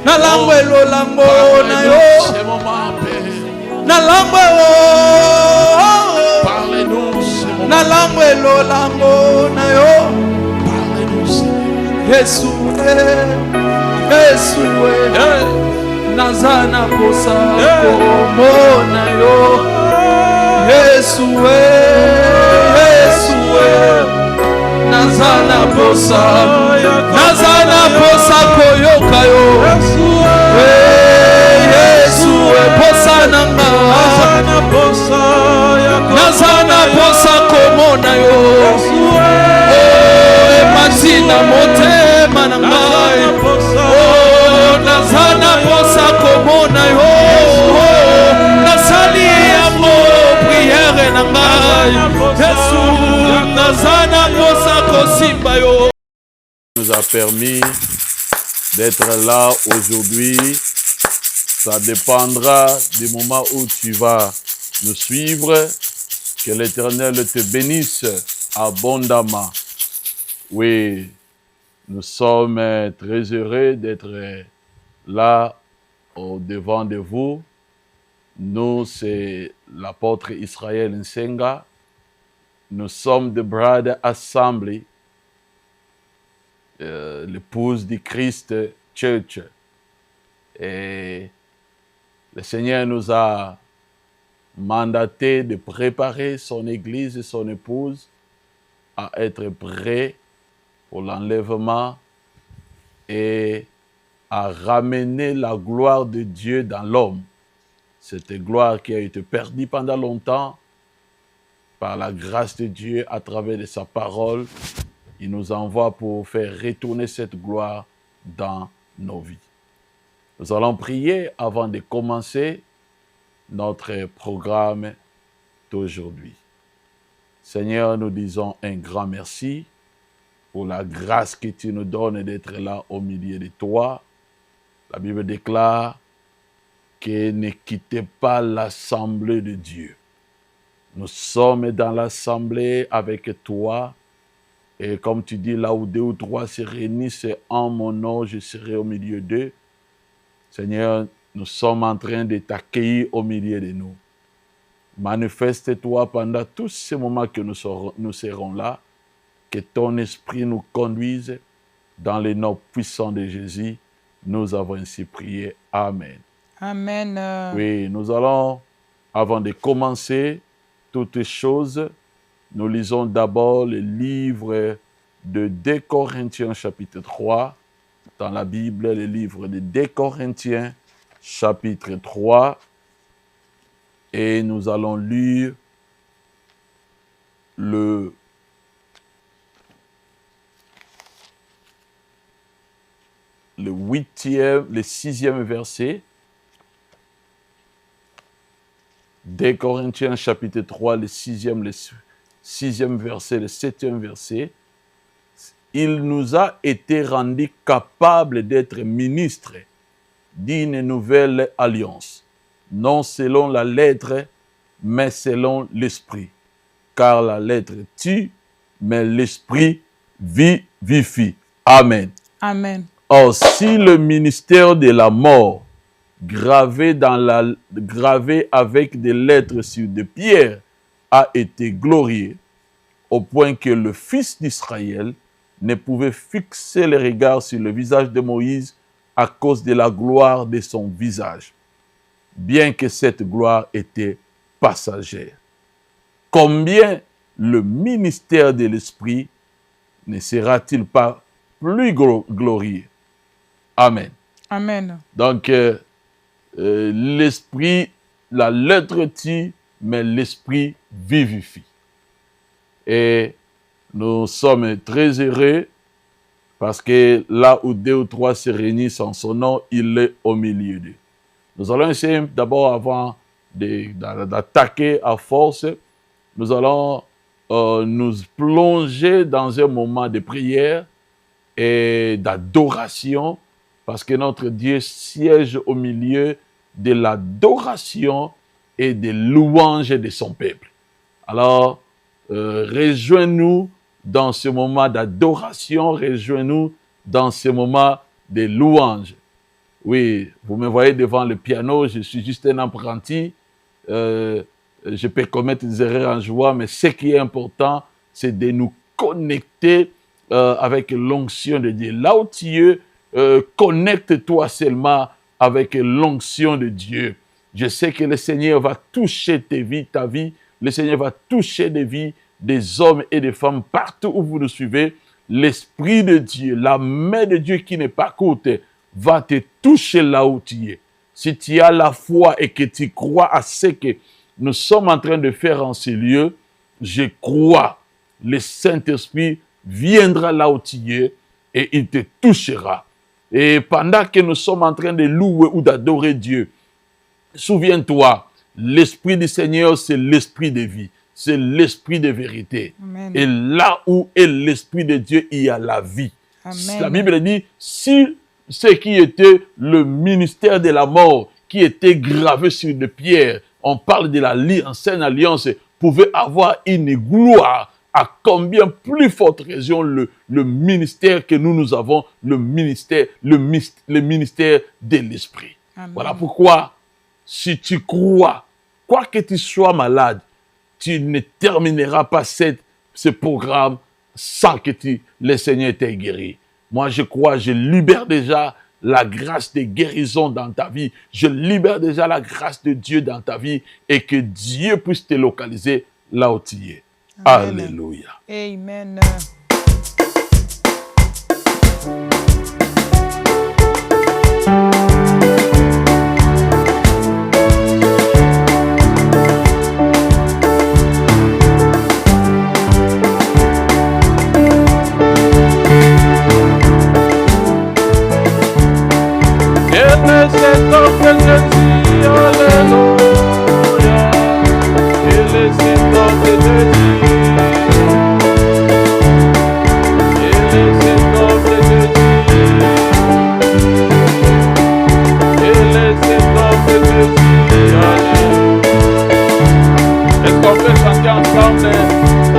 Nalangwe lo lango na yo. Nalangwe o. Parlez-nous ce moment. Nalangwe lo lango na yo. Parlez-nous Seigneur. Yesu nazana posa komo na yo. Yesu nazana posa koyoka yo. Yesu posa nanga nazana posa komo na yo. Mazina motema na ngai nazana posa komo na yo. Nasali yango priere na ngai. Yesu nazana posa kosimba yo. Nous a permis d'être là aujourd'hui. Ça dépendra du moment où tu vas nous suivre. Que l'Éternel te bénisse abondamment. Oui, nous sommes très heureux d'être là au devant de vous. Nous, c'est l'apôtre Israël Nsenga. Nous sommes de Brother Assembly, l'épouse du Christ Church. Et le Seigneur nous a mandaté de préparer son église et son épouse à être prêts pour l'enlèvement et à ramener la gloire de Dieu dans l'homme. Cette gloire qui a été perdue pendant longtemps, par la grâce de Dieu à travers de sa parole, il nous envoie pour faire retourner cette gloire dans nos vies. Nous allons prier avant de commencer notre programme d'aujourd'hui. Seigneur, nous disons un grand merci pour la grâce que tu nous donnes d'être là au milieu de toi. La Bible déclare que ne quittez pas l'assemblée de Dieu. Nous sommes dans l'assemblée avec toi. Et comme tu dis, là où 2 ou 3 se réunissent en mon nom, je serai au milieu d'eux. Seigneur, nous sommes en train de t'accueillir au milieu de nous. Manifeste-toi pendant tous ces moments que nous serons là. Que ton esprit nous conduise dans le nom puissant de Jésus. Nous avons ainsi prié. Amen. Amen. Oui, nous allons, avant de commencer toutes choses, nous lisons d'abord le livre de 2 Corinthiens chapitre 3. Dans la Bible, le livre de 2 Corinthiens chapitre 3. Et nous allons lire le sixième verset. 2 Corinthiens chapitre 3, le sixième verset, le 7e verset. Il nous a été rendu capables d'être ministres d'une nouvelle alliance, non selon la lettre, mais selon l'esprit. Car la lettre tue, mais l'esprit vivifie. Amen. Amen. Or, si le ministère de la mort, gravé avec des lettres sur des pierres, a été glorieux, au point que le fils d'Israël ne pouvait fixer les regards sur le visage de Moïse à cause de la gloire de son visage, bien que cette gloire était passagère. Combien le ministère de l'Esprit ne sera-t-il pas plus glorieux? Amen. Amen. Donc, l'Esprit, la lettre tue, mais l'Esprit vivifie. Et nous sommes très heureux parce que là où 2 ou 3 se réunissent en son nom, il est au milieu d'eux. Nous allons essayer d'abord, avant d'attaquer à force, nous allons nous plonger dans un moment de prière et d'adoration, parce que notre Dieu siège au milieu de l'adoration et des louanges de son peuple. Alors, rejoins-nous dans ce moment d'adoration, rejoins-nous dans ce moment de louange. Oui, vous me voyez devant le piano, je suis juste un apprenti. Je peux commettre des erreurs en joie, mais ce qui est important, c'est de nous connecter avec l'onction de Dieu. Là où tu es, connecte-toi seulement avec l'onction de Dieu. Je sais que le Seigneur va toucher ta vie. Le Seigneur va toucher des vies des hommes et des femmes partout où vous nous suivez. L'Esprit de Dieu, la main de Dieu qui n'est pas courte, va te toucher là où tu es. Si tu as la foi et que tu crois à ce que nous sommes en train de faire en ces lieux, je crois, le Saint-Esprit viendra là où tu es et il te touchera. Et pendant que nous sommes en train de louer ou d'adorer Dieu, souviens-toi, l'Esprit du Seigneur, c'est l'Esprit de vie, c'est l'Esprit de vérité. Amen. Et là où est l'Esprit de Dieu, il y a la vie. Amen. La Bible dit, si ce qui était le ministère de la mort, qui était gravé sur des pierres, on parle de l'ancienne alliance, pouvait avoir une gloire, à combien plus forte raison le ministère que nous avons, le ministère de l'Esprit. Amen. Voilà pourquoi, si tu crois, quoi que tu sois malade, tu ne termineras pas ce programme sans que le Seigneur t'ait guéri. Moi, je crois, je libère déjà la grâce de guérison dans ta vie. Je libère déjà la grâce de Dieu dans ta vie et que Dieu puisse te localiser là où tu es. Amen. Alléluia. Amen.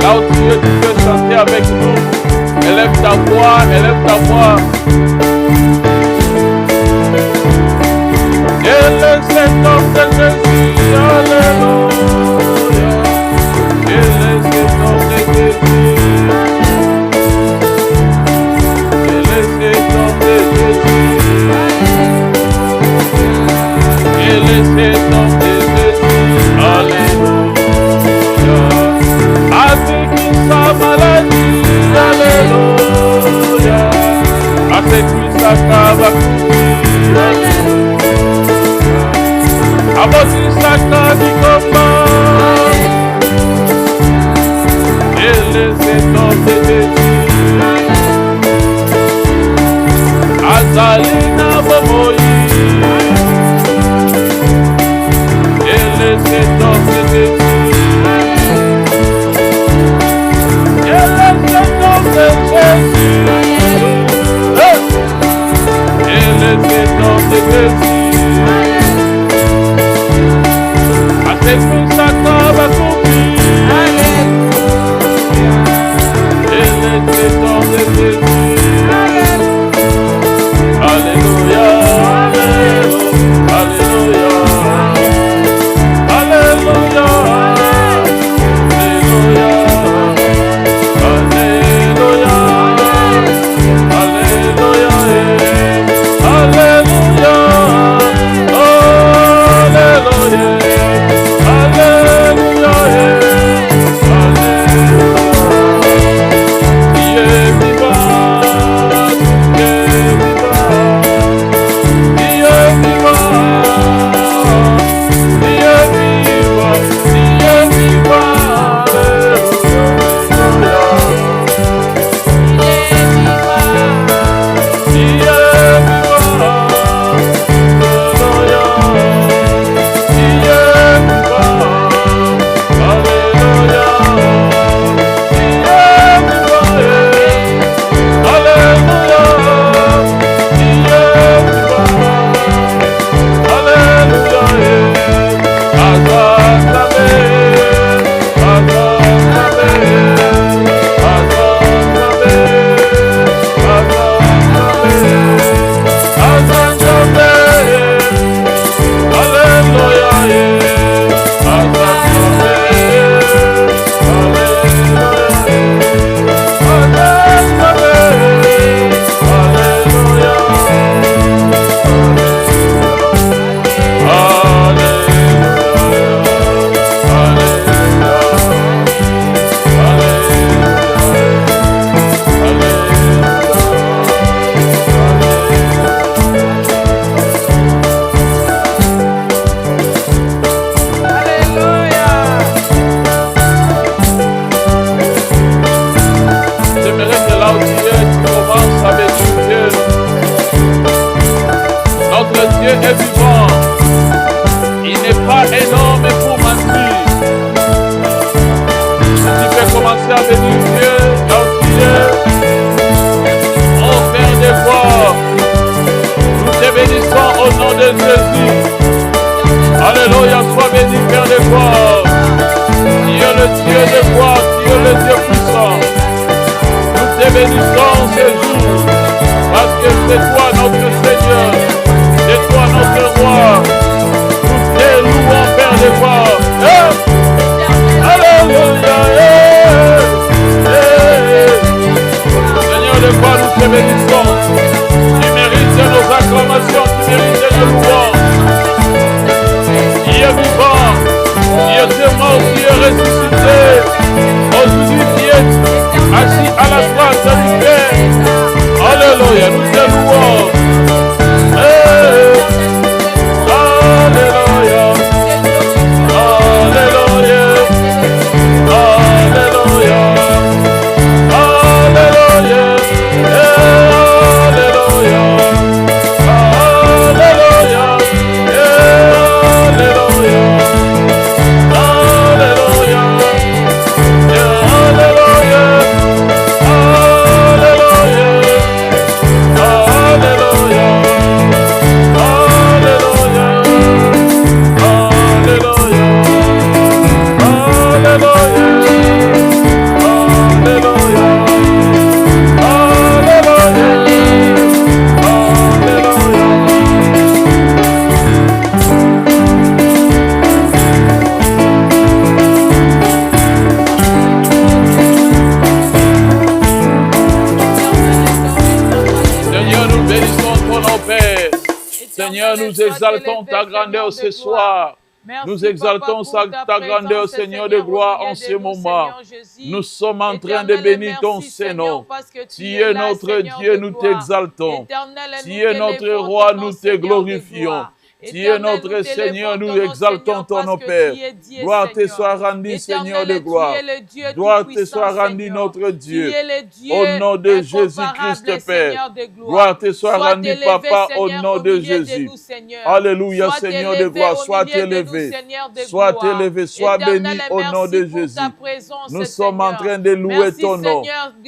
Là où tu peux chanter avec nous. Élève ta voix, élève ta voix. Et le Seigneur de Jésus, alléluia. Et le Seigneur de Jésus. Et le Seigneur de Jésus. Et le Seigneur de Jésus, alléluia. Avec sa maladie, alléluia. Avec sa cavalerie, alléluia. Avec sa cavalerie, et les étoiles de Jésus. Azalina Bomoï, et les étoiles de Jésus. Alléluia. est vivant. Il n'est pas un homme pour mentir. Si tu peux commencer à bénir Dieu, oh Père de gloire, nous te bénissons au nom de Jésus. Alléluia, sois béni, Père de gloire. Tu es le Dieu de gloire, tu es le Dieu puissant. Nous te bénissons ce jour, parce que c'est toi notre Seigneur, c'est toi notre roi. Nous te louons, Père de gloire. Alléluia. Seigneur de gloire, nous te bénissons. Tu mérites nos acclamations, tu mérites nos louanges. Tu es vivant, tu es mort, tu es ressuscité. Aujourd'hui, tu es assis à la droite du Père. Alléluia, nous te louons. Alléluia. Alléluia. Alléluia. Alléluia. Alléluia. Seigneur, nous exaltons ta grandeur ce soir. Nous exaltons ta grandeur, Seigneur de gloire, en ce moment. Nous sommes en train de bénir ton Saint-Nom. Tu es notre Dieu, nous t'exaltons. Tu es notre roi, nous te glorifions. Tu es notre Seigneur, nous exaltons ton nom, Père. Gloire te soit rendue, Seigneur de gloire. Gloire te soit rendue, notre Dieu. Au nom de Jésus-Christ, Père. Gloire te soit rendue, Papa, au nom de Jésus. Alléluia, Seigneur de gloire. Sois élevé. Sois élevé, sois béni au nom de Jésus. Nous sommes en train de louer ton nom.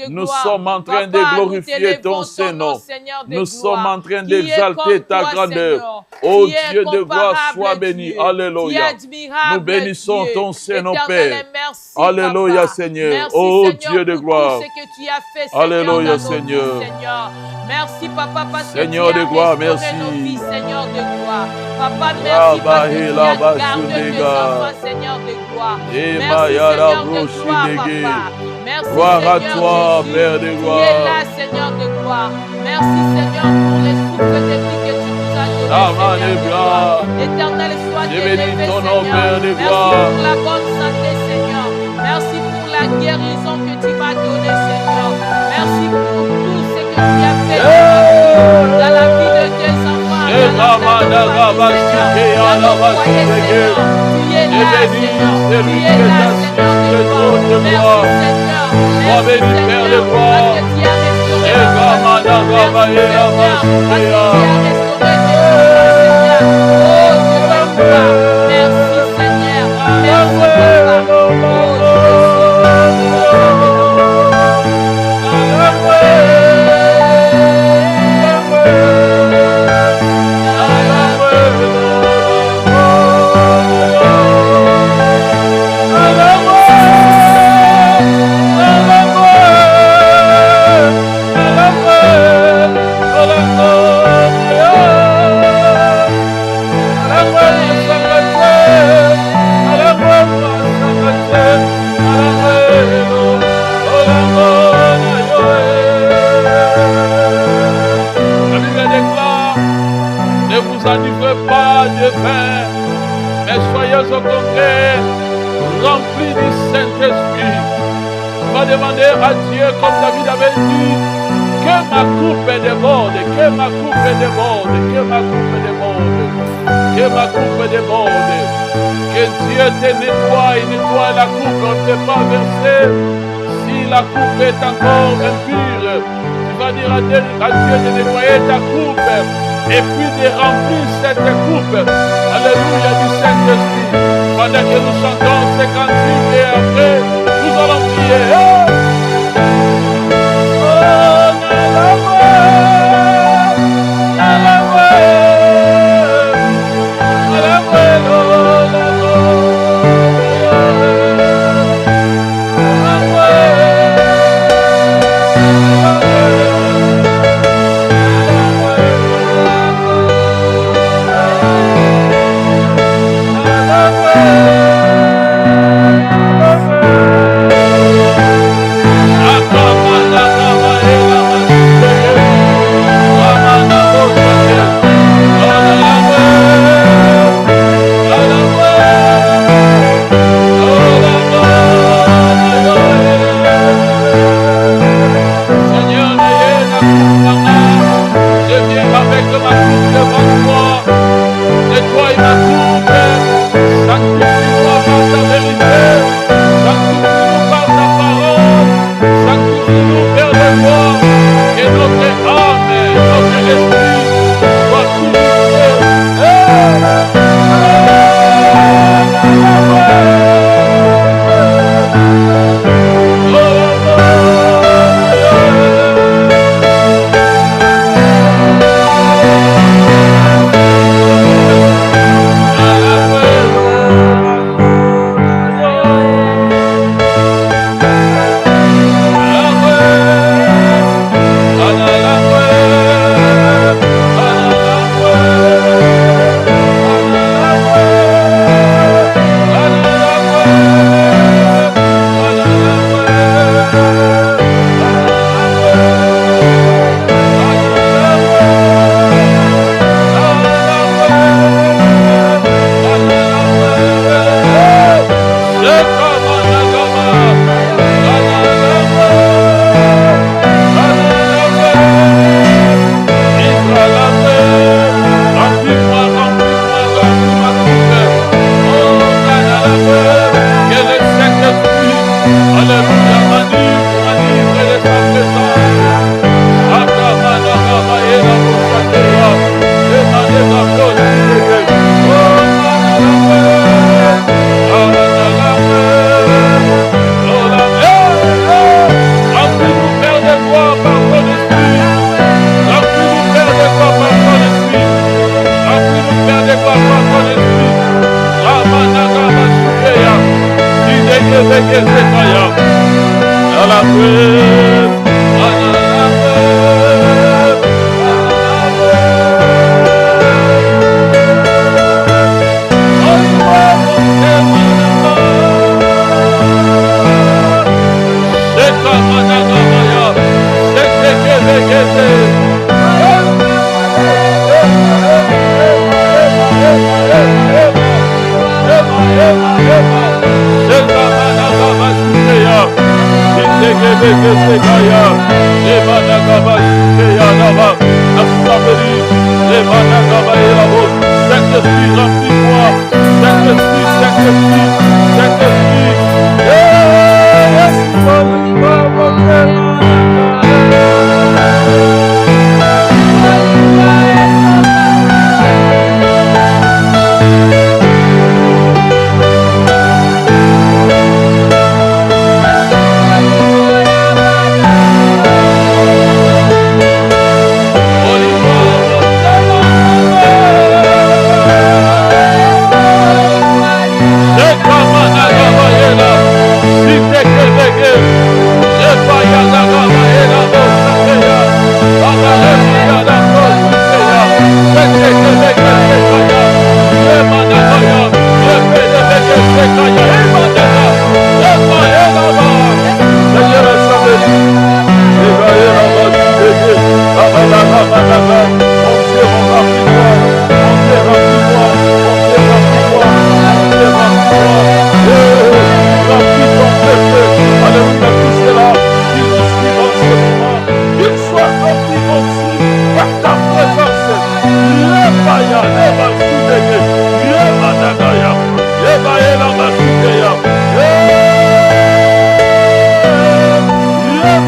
Nous sommes en train de glorifier ton Saint-Nom. Nous sommes en train d'exalter ta grandeur. Oh Dieu de gloire, sois béni. Alléluia. Nous bénissons ton Saint-Nom, Père. Alléluia, Seigneur. Oh Dieu de gloire. Alléluia, Seigneur. Merci, Papa, parce que Seigneur de gloire, merci. Seigneur de gloire. Papa, merci parce que tu as gardé tes enfants, Seigneur de gloire. Merci, Seigneur de gloire, Papa. Merci, gloire à Seigneur toi, Jésus, Père de gloire. qui est là, Seigneur de gloire. Merci, Seigneur, pour les souffles de vie que tu nous as donnés, Seigneur de gloire. Éternel, sois élevé, ton Seigneur. nom, Père de Merci gloire. pour la bonne santé, Seigneur. Merci pour la guérison que tu m'as donnée, Seigneur. Merci pour tout ce que tu as fait dans la vie de tes enfants. Tu es là, Seigneur. Tu es là, Seigneur de gloire. Merci, Seigneur. Merci, Seigneur, parce que tu as restauré tes enfants, Seigneur. Parce que tu as restauré tes enfants, Seigneur. Oh, Dieu de gloire. Merci, Seigneur. Merci, Papa. Oh, N'enivrez pas de vin, mais soyez au contraire remplis du Saint-Esprit. Tu vas demander à Dieu, comme David avait dit, que ma coupe déborde, que ma coupe déborde, que ma coupe déborde, que ma coupe déborde. Que Dieu te nettoie et nettoie la coupe, on ne peut pas verser. Si la coupe est encore impure, tu vas dire à Dieu de nettoyer ta coupe. et puis de remplir cette coupe, alléluia, du Saint-Esprit. Pendant que nous chantons ces cantiques et après, nous allons prier.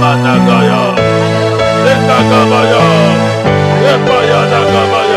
Managaya, Lekagabaya, Epaya Nagabaya.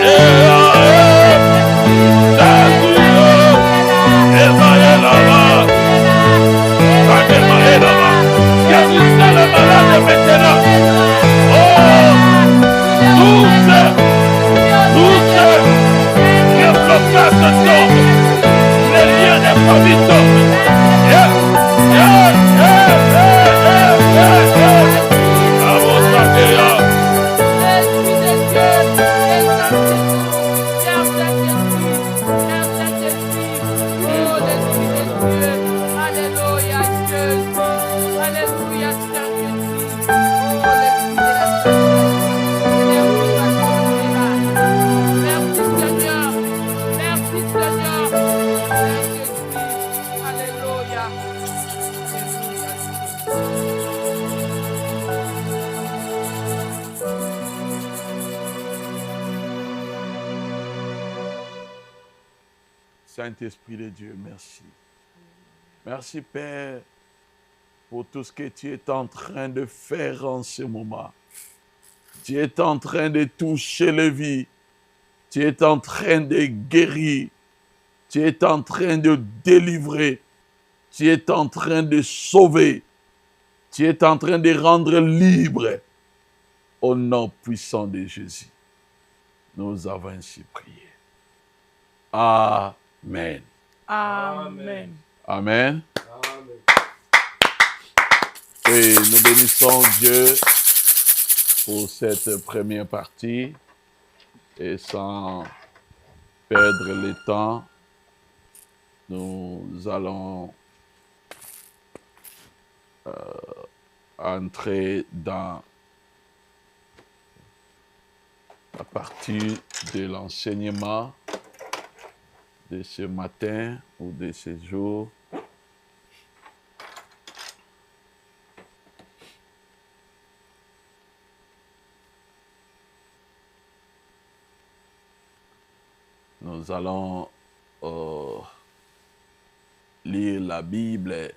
Yeah. Saint-Esprit de Dieu, merci. Merci, Père, pour tout ce que tu es en train de faire en ce moment. Tu es en train de toucher les vies. Tu es en train de guérir. Tu es en train de délivrer. Tu es en train de sauver. Tu es en train de rendre libre. Au nom puissant de Jésus, nous avons ainsi prié. Amen. Amen. Amen. Et nous bénissons Dieu pour cette première partie. Et sans perdre le temps, nous allons entrer dans la partie de l'enseignement de ce matin ou de ce jour. Nous allons lire la Bible.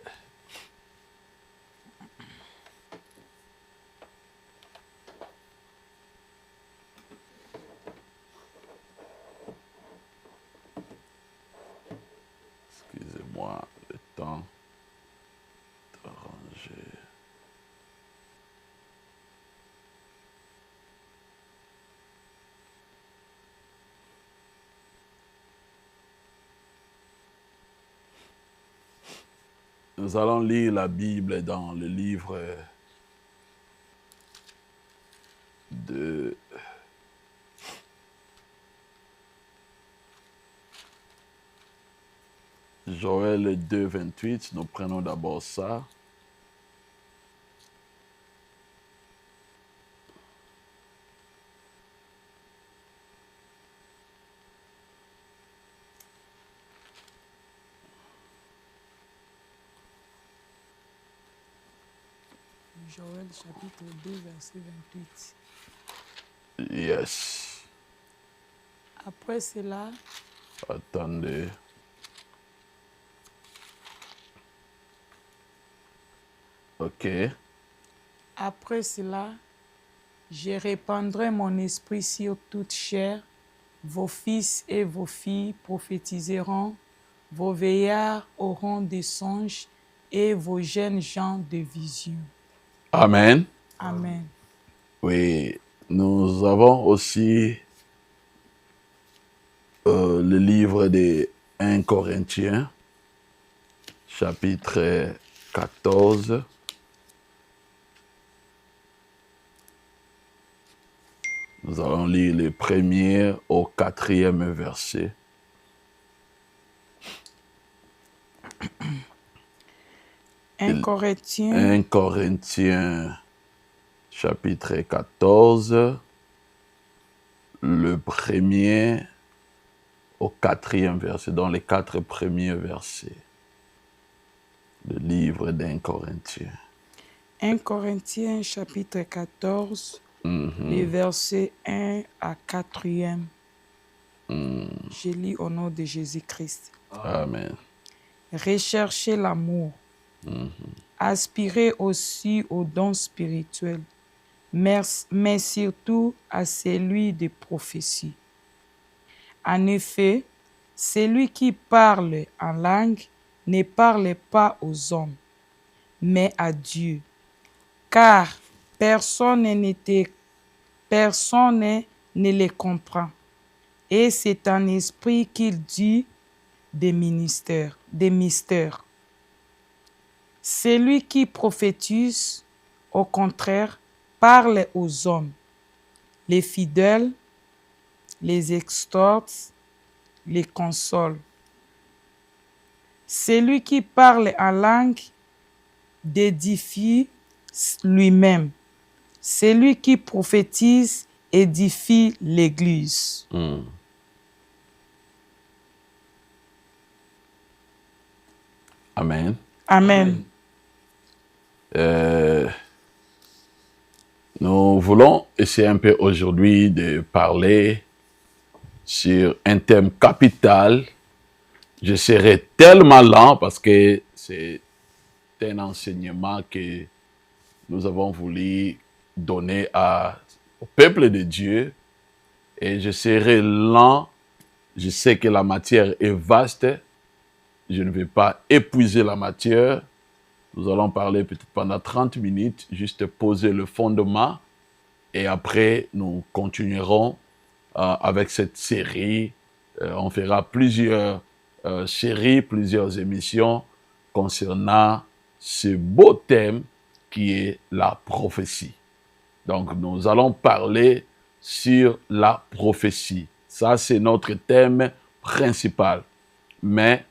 Excusez-moi le temps d'arranger. Nous allons lire la Bible dans le livre de Joël 2, 28. Nous prenons d'abord ça. Joël chapitre 2, verset 28. Yes. Après cela, Attendez. OK. après cela, je répandrai mon esprit sur toute chair. Vos fils et vos filles prophétiseront, vos vieillards auront des songes et vos jeunes gens des visions. Amen. Amen. Oui, nous avons aussi le livre de 1 Corinthiens, chapitre 14. Nous allons lire le 1er au 4e verset. Un Corinthiens, 1 Corinthiens, chapitre 14, le 1er au 4e verset, dans les 4 premiers versets. Le livre d'1 Corinthiens. 1 Corinthiens chapitre 14, les versets 1 à 4e. Je lis au nom de Jésus-Christ. Amen. Recherchez l'amour. Aspirez aussi aux dons spirituels, mais surtout à celui de prophétie. En effet, celui qui parle en langue ne parle pas aux hommes, mais à Dieu, car personne ne les comprend. Et c'est en esprit qu'il dit des mystères. Celui qui prophétise, au contraire, parle aux hommes, les fidèles, les exhorte, les console. Celui qui parle en langue édifie lui-même. Celui qui prophétise édifie l'Église. Amen. Amen. Nous voulons essayer un peu aujourd'hui de parler sur un thème capital, je serai tellement lent parce que c'est un enseignement que nous avons voulu donner au peuple de Dieu. Et je serai lent. Je sais que la matière est vaste. Je ne vais pas épuiser la matière. Nous allons parler peut-être pendant 30 minutes, juste poser le fondement. Et après, nous continuerons avec cette série. On fera plusieurs séries, plusieurs émissions concernant ce beau thème qui est la prophétie. Donc, nous allons parler sur la prophétie. Ça, c'est notre thème principal. Mais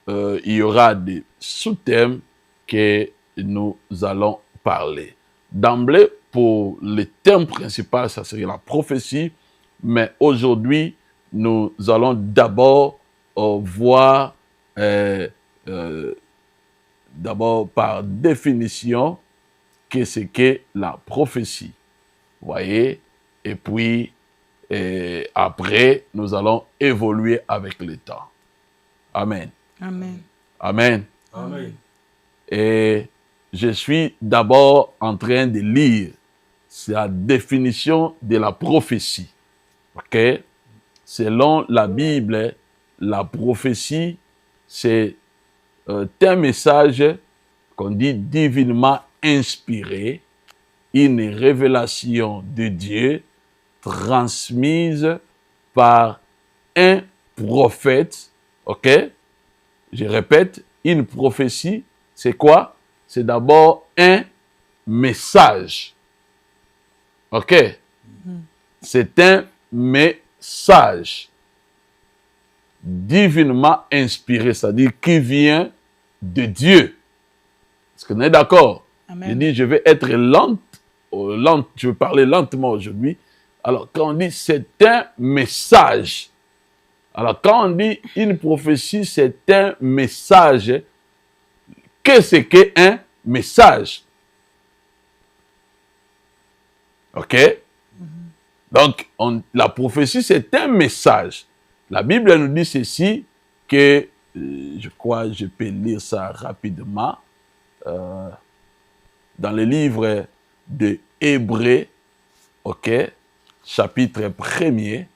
il y aura des sous-thèmes que nous allons parler. D'emblée, pour le thème principal, ça serait la prophétie. Mais aujourd'hui, nous allons d'abord voir, d'abord par définition, qu'est-ce qu'est la prophétie. Vous voyez? Et puis, après, nous allons évoluer avec le temps. Amen. Amen. Amen. Amen. Et je suis d'abord en train de lire la définition de la prophétie. OK? Selon la Bible, la prophétie, c'est un message qu'on dit divinement inspiré, une révélation de Dieu transmise par un prophète. OK? Je répète, une prophétie, c'est quoi? C'est d'abord un message. OK? C'est un message divinement inspiré, c'est-à-dire qui vient de Dieu. Est-ce qu'on est d'accord? Amen. Je dis, je vais être lente, je vais parler lentement aujourd'hui. Alors, quand on dit c'est un message, alors quand on dit une prophétie, c'est un message, qu'est-ce qu'un message? OK? Donc, la prophétie, c'est un message. La Bible nous dit ceci, que, je crois, je peux lire ça rapidement, dans le livre de Hébreux, OK, chapitre 1er,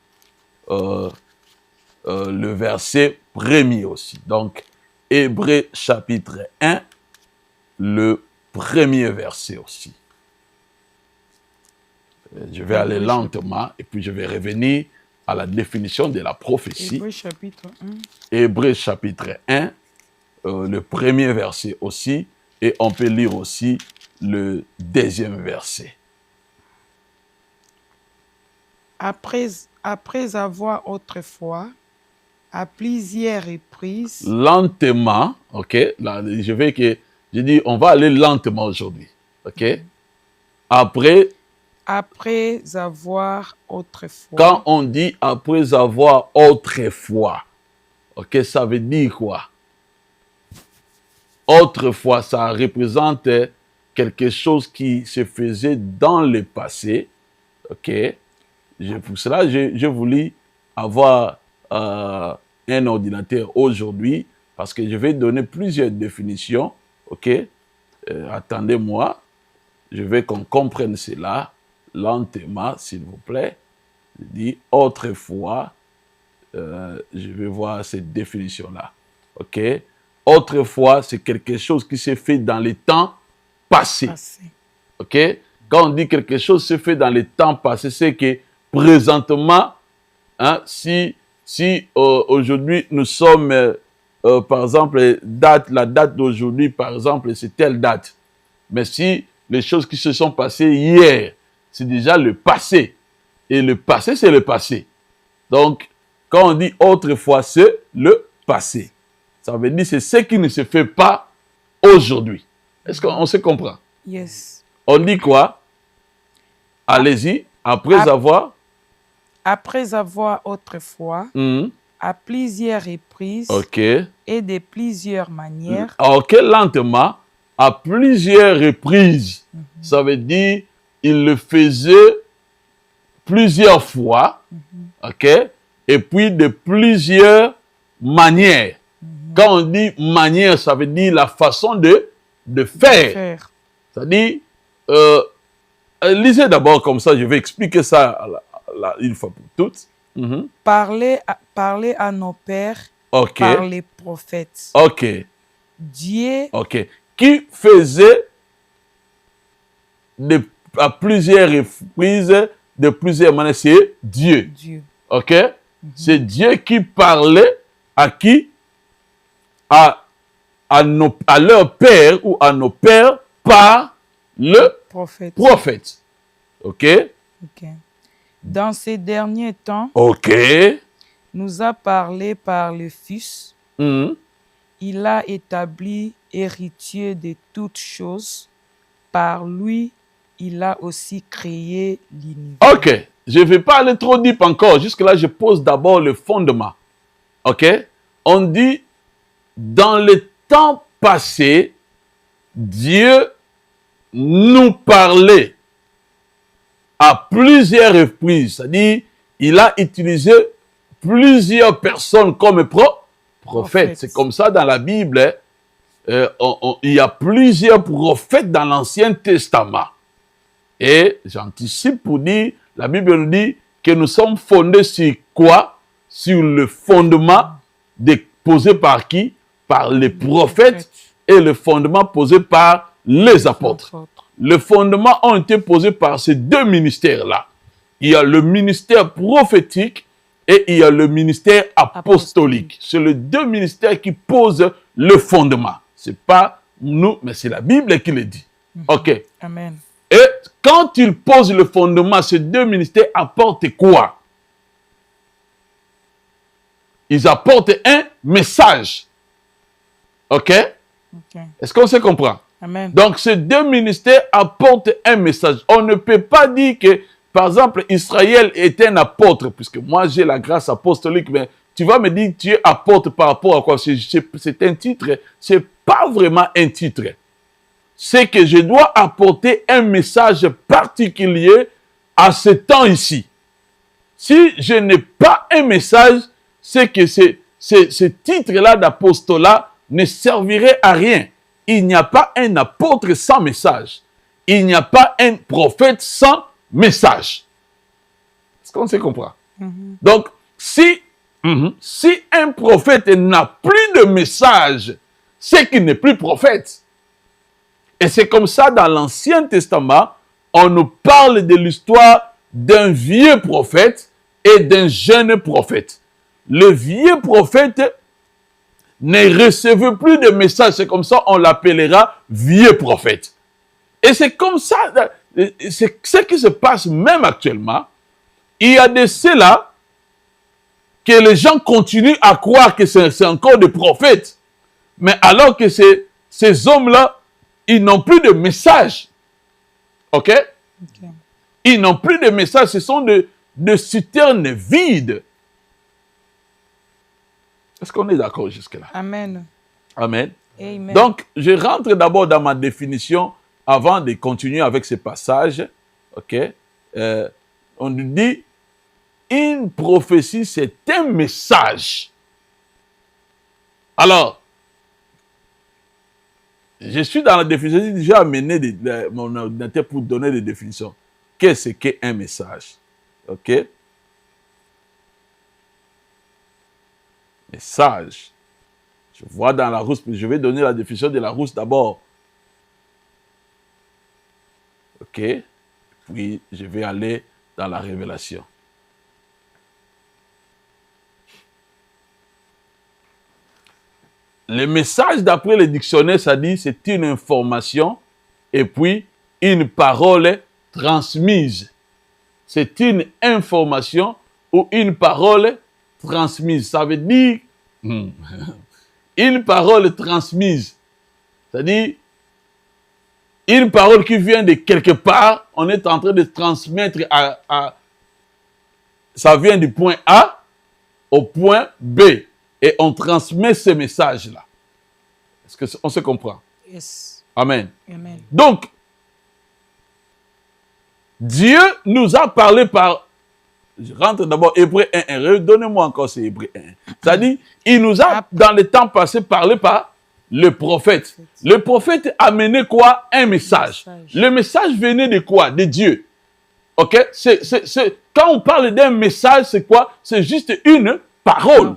le verset 1er aussi. Donc, Hébreux chapitre 1, le 1er verset aussi. Je vais aller lentement et puis je vais revenir à la définition de la prophétie. Hébreux chapitre 1. Hébreux chapitre 1, le 1er verset aussi, et on peut lire aussi le 2e verset. Après avoir autrefois, à plusieurs reprises, Lentement, ok, là, je dis, on va aller lentement aujourd'hui, ok. Après avoir autrefois, quand on dit après avoir autrefois, ok, ça veut dire quoi? Autrefois, ça représente quelque chose qui se faisait dans le passé, ok. Pour cela, j'ai voulu avoir un ordinateur aujourd'hui parce que je vais donner plusieurs définitions, ok. Attendez-moi, je veux qu'on comprenne cela lentement, s'il vous plaît. Je dis autrefois, je vais voir cette définition-là, ok. Autrefois, c'est quelque chose qui s'est fait dans les temps passés, ok. Quand on dit quelque chose se fait dans les temps passés, c'est que présentement, hein, si aujourd'hui nous sommes, par exemple, la date d'aujourd'hui, par exemple, c'est telle date. Mais si les choses qui se sont passées hier, c'est déjà le passé. Et le passé, c'est le passé. Donc, quand on dit autrefois, c'est le passé. Ça veut dire c'est ce qui ne se fait pas aujourd'hui. Est-ce qu'on se comprend? Yes. On dit quoi? Allez-y, après avoir autrefois, Mhm. à plusieurs reprises OK. et de plusieurs manières, OK, lentement, à plusieurs reprises. Ça veut dire, il le faisait plusieurs fois, OK, et puis de plusieurs manières. Quand on dit manière, ça veut dire la façon de faire. C'est-à-dire, lisez d'abord comme ça, je vais expliquer ça une fois pour toutes. Parler à nos pères par les prophètes. Ok. Dieu. Ok. Qui faisait à plusieurs reprises, de plusieurs manières, c'est Dieu. Ok? C'est Dieu qui parlait à qui? À leur père ou à nos pères par le prophète. Ok? Dans ces derniers temps, nous a parlé par le Fils. Il a établi héritier de toutes choses. Par lui, il a aussi créé l'univers. Ok. Je ne vais pas aller trop deep encore. Jusque-là, je pose d'abord le fondement. Ok? On dit, dans le temps passé, Dieu nous parlait à plusieurs reprises. C'est-à-dire, il a utilisé plusieurs personnes comme prophètes. C'est comme ça dans la Bible. Il y a plusieurs prophètes dans l'Ancien Testament. Et j'anticipe pour dire, la Bible nous dit que nous sommes fondés sur quoi? Sur le fondement posé par qui? Par les prophètes et le fondement posé par les apôtres. Le fondement a été posé par ces deux ministères-là. Il y a le ministère prophétique et il y a le ministère apostolique. C'est les deux ministères qui posent le fondement. Ce n'est pas nous, mais c'est la Bible qui le dit. Ok. Amen. Et quand il pose le fondement, ces deux ministères apportent quoi? Ils apportent un message. Ok? Est-ce qu'on se comprend? Amen. Donc, ces deux ministères apportent un message. On ne peut pas dire que, par exemple, Israël est un apôtre, puisque moi, j'ai la grâce apostolique, mais tu vas me dire, tu es apôtre par rapport à quoi? C'est un titre. Ce n'est pas vraiment un titre. C'est que je dois apporter un message particulier à ce temps ici. Si je n'ai pas un message, c'est que ce titre-là d'apostolat ne servirait à rien. Il n'y a pas un apôtre sans message. Il n'y a pas un prophète sans message. Est-ce qu'on se comprend? Donc, si un prophète n'a plus de message, c'est qu'il n'est plus prophète. Et c'est comme ça dans l'Ancien Testament, on nous parle de l'histoire d'un vieux prophète et d'un jeune prophète. Le vieux prophète ne recevait plus de message, c'est comme ça on l'appellera vieux prophète. Et c'est comme ça, c'est ce qui se passe même actuellement. Il y a de cela que les gens continuent à croire que c'est encore des prophètes. Mais alors que ces hommes-là, ils n'ont plus de message. Ok? Ils n'ont plus de message. Ce sont de citernes vides. Est-ce qu'on est d'accord jusque-là? Amen. Amen. Amen. Donc, je rentre d'abord dans ma définition avant de continuer avec ce passage. Ok? On nous dit, une prophétie, c'est un message. Alors, je suis dans la définition, j'ai déjà amené mon ordinateur pour donner des définitions. Qu'est-ce qu'un message? Ok? Message. Je vois dans la rousse, je vais donner la définition de la rousse d'abord. Ok? Puis je vais aller dans la révélation. Le message, d'après le dictionnaire, ça dit c'est une information et puis une parole transmise. C'est une information ou une parole transmise. Ça veut dire une parole transmise. C'est-à-dire une parole qui vient de quelque part, on est en train de transmettre ça vient du point A au point B. Et on transmet ce message-là. Est-ce qu'on se comprend? Yes. Amen. Amen. Donc, Dieu nous a parlé par je rentre d'abord Hébreu 1. Donnez-moi encore ce Hébreu 1. C'est-à-dire, il nous a, dans le temps passé, parlé par le prophète. Le prophète amenait quoi? Un message. Le message venait de quoi? De Dieu. Ok? Quand on parle d'un message, c'est quoi? C'est juste une parole.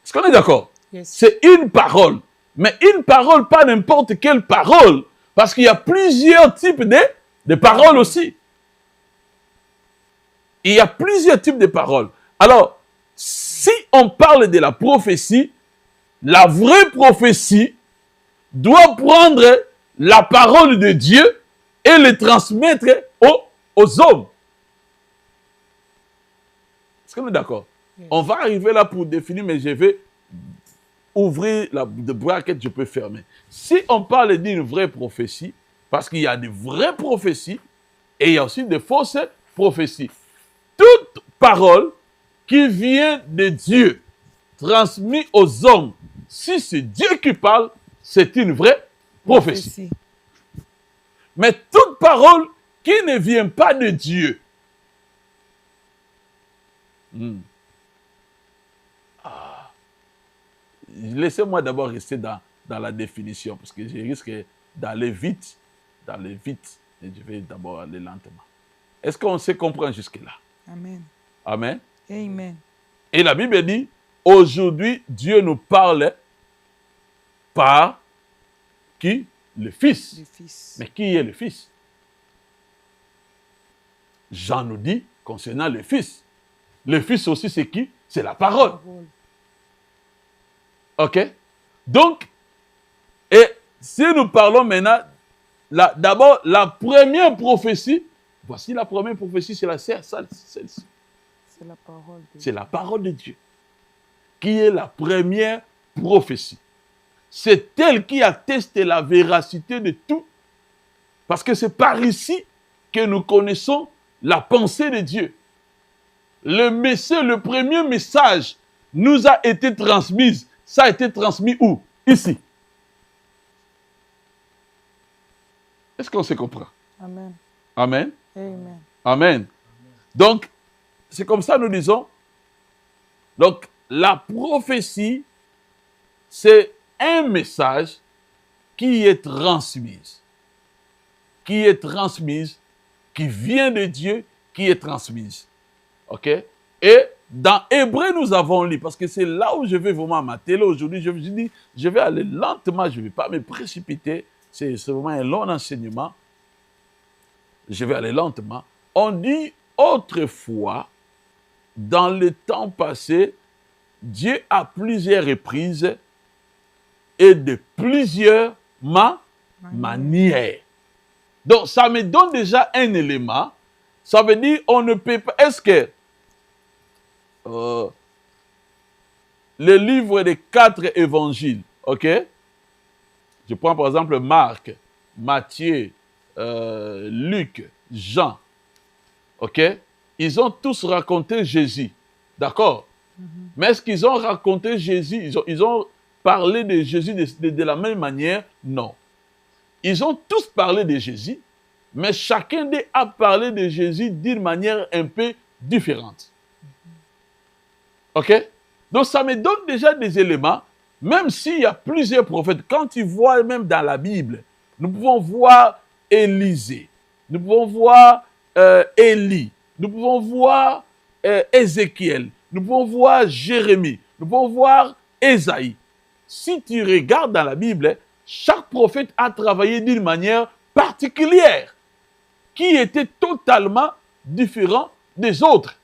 Est-ce qu'on est d'accord? Yes. C'est une parole. Mais une parole, pas n'importe quelle parole. Parce qu'il y a plusieurs types de paroles aussi. Il y a plusieurs types de paroles. Alors, si on parle de la prophétie, la vraie prophétie doit prendre la parole de Dieu et le transmettre aux hommes. Est-ce qu'on est d'accord? Yes. On va arriver là pour définir, mais je vais ouvrir la braquette, je peux fermer. Si on parle d'une vraie prophétie, parce qu'il y a de vraies prophéties et il y a aussi de fausses prophéties. Toute parole qui vient de Dieu, transmise aux hommes, si c'est Dieu qui parle, c'est une vraie prophétie. Mais toute parole qui ne vient pas de Dieu, laissez-moi d'abord rester dans la définition, parce que je risque d'aller vite, et je vais d'abord aller lentement. Est-ce qu'on se comprend jusque-là? Amen. Amen. Amen. Et la Bible dit, aujourd'hui, Dieu nous parle par qui? Le Fils. Le Fils. Mais qui est le Fils? Jean nous dit concernant le Fils. Le Fils aussi, c'est qui? C'est la parole. Ok? Donc, et si nous parlons maintenant, d'abord, la première prophétie, voici la première prophétie, c'est celle-ci. C'est la parole de Dieu. C'est la parole de Dieu qui est la première prophétie. C'est elle qui atteste la véracité de tout. Parce que c'est par ici que nous connaissons la pensée de Dieu. Le premier message nous a été transmis. Ça a été transmis où? Ici. Est-ce qu'on se comprend? Amen. Amen. Amen. Amen. Donc, c'est comme ça nous disons. Donc, la prophétie, c'est un message qui est transmise. Qui est transmise, qui vient de Dieu, qui est transmise. OK? Et dans Hébreu, nous avons lu, parce que c'est là où je vais vraiment m'atteler aujourd'hui. Je me suis dit, je vais aller lentement, je ne vais pas me précipiter. C'est vraiment un long enseignement. Je vais aller lentement. On dit autrefois, dans le temps passé, Dieu à plusieurs reprises et de plusieurs manières. Donc, ça me donne déjà un élément. Ça veut dire, on ne peut pas... Est-ce que le livre des 4 évangiles, ok? Je prends par exemple Marc, Matthieu, Luc, Jean, ok? Ils ont tous raconté Jésus, d'accord? Mais est-ce qu'ils ont raconté Jésus, ils ont parlé de Jésus de la même manière? Non. Ils ont tous parlé de Jésus, mais chacun d'eux a parlé de Jésus d'une manière un peu différente. Ok? Donc ça me donne déjà des éléments, même s'il y a plusieurs prophètes. Quand tu vois même dans la Bible, nous pouvons voir Élisée, nous pouvons voir Élie, nous pouvons voir Ézéchiel, nous pouvons voir Jérémie, nous pouvons voir Ésaïe. Si tu regardes dans la Bible, chaque prophète a travaillé d'une manière particulière, qui était totalement différente des autres.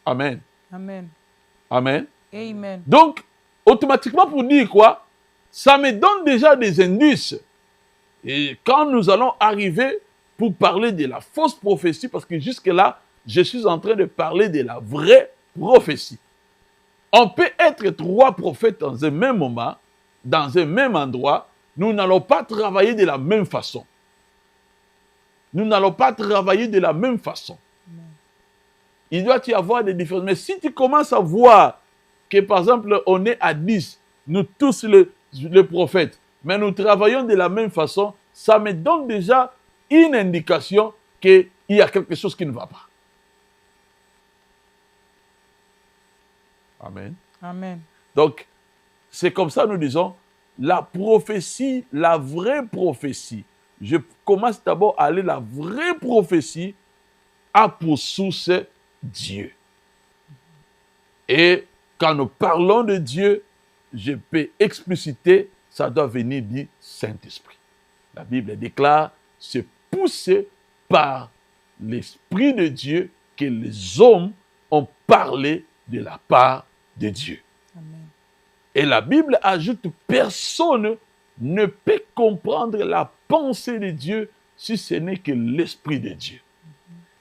Amen. Amen. Amen. Amen. Donc, automatiquement pour dire quoi? Ça me donne déjà des indices. Et quand nous allons arriver pour parler de la fausse prophétie, parce que jusque-là, je suis en train de parler de la vraie prophétie. On peut être 3 prophètes dans un même moment, dans un même endroit, nous n'allons pas travailler de la même façon. Nous n'allons pas travailler de la même façon. Il doit y avoir des différences. Mais si tu commences à voir que, par exemple, on est à 10, nous tous les prophètes, mais nous travaillons de la même façon, ça me donne déjà une indication qu'il y a quelque chose qui ne va pas. Amen. Amen. Donc, c'est comme ça nous disons, la prophétie, la vraie prophétie. Je commence d'abord à aller, la vraie prophétie a pour source Dieu. Et quand nous parlons de Dieu, je peux expliciter, ça doit venir du Saint-Esprit. La Bible déclare, c'est poussé par l'Esprit de Dieu que les hommes ont parlé de la part de Dieu. Amen. Et la Bible ajoute, personne ne peut comprendre la pensée de Dieu si ce n'est que l'Esprit de Dieu.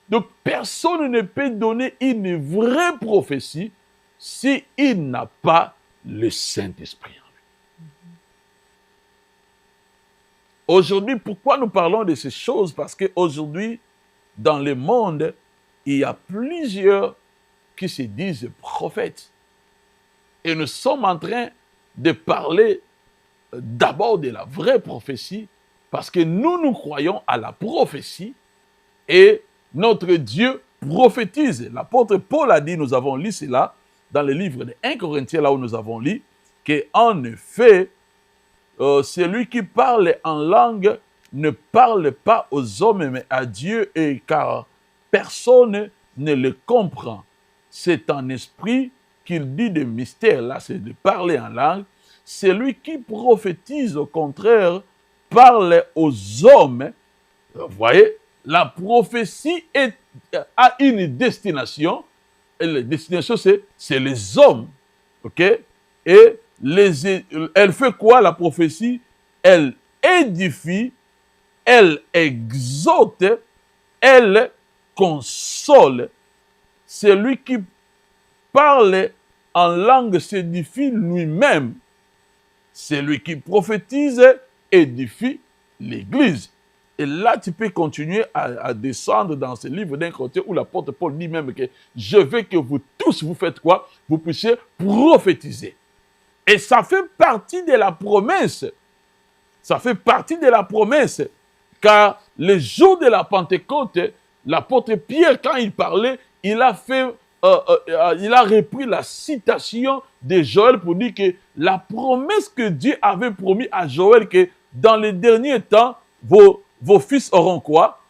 Donc, personne ne peut donner une vraie prophétie s'il n'a pas le Saint-Esprit en lui. Aujourd'hui, pourquoi nous parlons de ces choses? Parce qu'aujourd'hui, dans le monde, il y a plusieurs qui se disent prophètes. Et nous sommes en train de parler d'abord de la vraie prophétie, parce que nous croyons à la prophétie et notre Dieu prophétise. L'apôtre Paul a dit, nous avons lu cela dans le livre de 1 Corinthiens, là où nous avons lu, qu'en effet, celui qui parle en langue ne parle pas aux hommes, mais à Dieu, et car personne ne le comprend. C'est en esprit qu'il dit des mystères, là c'est de parler en langue. Celui qui prophétise, au contraire, parle aux hommes. Vous voyez, la prophétie a une destination, et la destination c'est les hommes, ok? Et elle fait quoi la prophétie? Elle édifie, elle exhorte, elle console. Celui qui parle en langue s'édifie lui-même. Celui qui prophétise édifie l'Église. Et là, tu peux continuer à descendre dans ce livre d'un côté où l'apôtre Paul dit même que je veux que vous tous, vous faites quoi? Vous puissiez prophétiser. Et ça fait partie de la promesse. Ça fait partie de la promesse. Car le jour de la Pentecôte, l'apôtre Pierre, quand il parlait, il a repris la citation de Joël pour dire que la promesse que Dieu avait promis à Joël, que dans les derniers temps, vos fils auront quoi?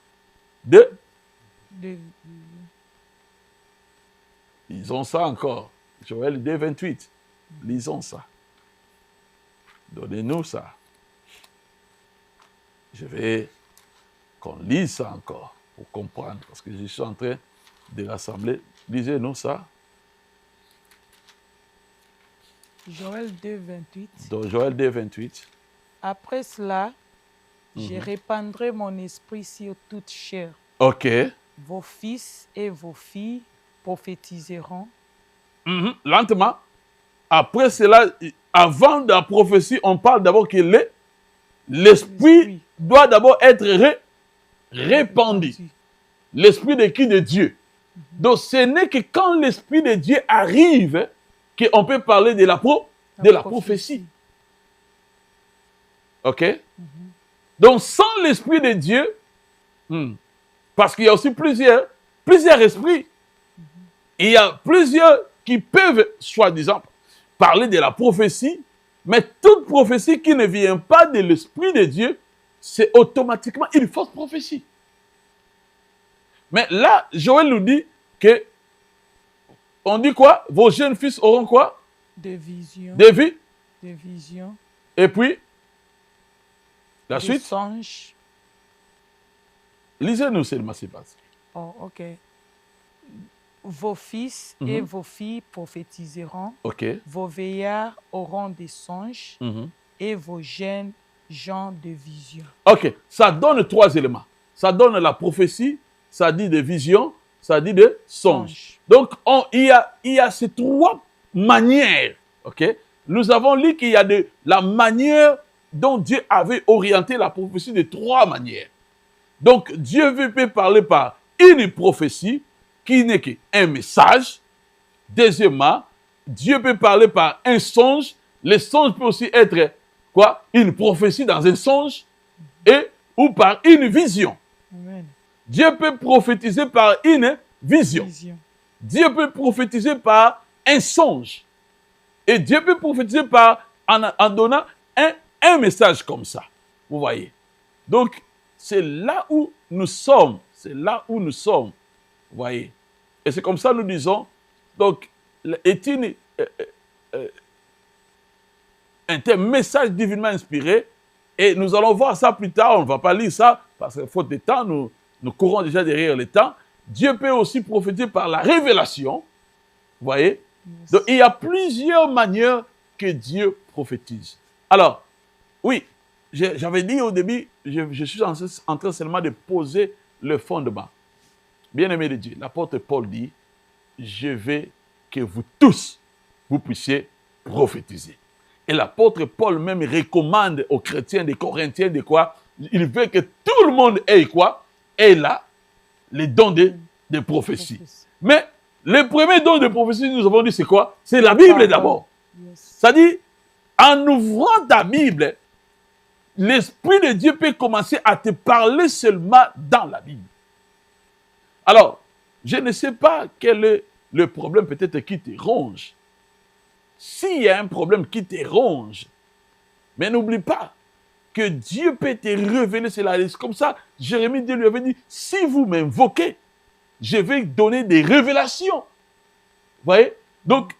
Lisons ça encore. Joël 2, 28. Lisons ça. Donnez-nous ça. Je vais qu'on lise ça encore pour comprendre, parce que je suis en train de rassembler. Lisez-nous ça. Joël 2, 28. Donc, Joël 2, 28. Après cela, je répandrai mon esprit sur toute chair. Ok. Vos fils et vos filles prophétiseront. Lentement. Après cela, avant la prophétie, on parle d'abord que l'esprit doit d'abord être répandu. L'esprit de qui? De Dieu. Donc, ce n'est que quand l'esprit de Dieu arrive qu'on peut parler de la prophétie. Ok? Donc, sans l'esprit de Dieu, parce qu'il y a aussi plusieurs esprits, il y a plusieurs qui peuvent, soi-disant, parler de la prophétie, mais toute prophétie qui ne vient pas de l'esprit de Dieu, c'est automatiquement une fausse prophétie. Mais là, Joël nous dit que, on dit quoi? Vos jeunes fils auront quoi? Des visions. Des visions. Et puis, la suite? Songes. Lisez-nous seulement ces passages. Oh, ok. Vos fils et vos filles prophétiseront. Ok. Vos veillards auront des songes. Et vos jeunes gens de visions. Ok. Ça donne 3 éléments. Ça donne la prophétie, ça dit des visions, ça dit des songes. Donc, il y a ces 3 manières. Ok. Nous avons lu qu'il y a la manière dont Dieu avait orienté la prophétie de 3 manières. Donc, Dieu peut parler par une prophétie qui n'est qu'un message. Deuxièmement, Dieu peut parler par un songe. Le songe peut aussi être quoi? Une prophétie dans un songe ou par une vision. Amen. Dieu peut prophétiser par une vision. Dieu peut prophétiser par un songe. Et Dieu peut prophétiser en donnant un message comme ça. Vous voyez. Donc, c'est là où nous sommes. C'est là où nous sommes. Vous voyez. Et c'est comme ça que nous disons. Donc, est un message divinement inspiré. Et nous allons voir ça plus tard. On ne va pas lire ça parce que faute de temps, nous courons déjà derrière le temps. Dieu peut aussi prophétiser par la révélation. Vous voyez? Yes. Donc, il y a plusieurs manières que Dieu prophétise. Alors, oui, j'avais dit au début, je suis en train seulement de poser le fondement. Bien-aimé de Dieu, l'apôtre Paul dit, je veux que vous tous, vous puissiez prophétiser. Et l'apôtre Paul même recommande aux chrétiens des Corinthiens de quoi? Il veut que tout le monde ait quoi? Ait là les dons de prophétie. Mais le premier don de prophétie, nous avons dit, c'est quoi? C'est la Bible d'abord. Yes. C'est-à-dire, en ouvrant ta Bible, l'Esprit de Dieu peut commencer à te parler seulement dans la Bible. Alors, je ne sais pas quel est le problème peut-être qui te ronge. S'il y a un problème qui te ronge, mais n'oublie pas que Dieu peut te révéler cela. Comme ça, Jérémie, Dieu lui avait dit, si vous m'invoquez, je vais donner des révélations. Vous voyez? Donc,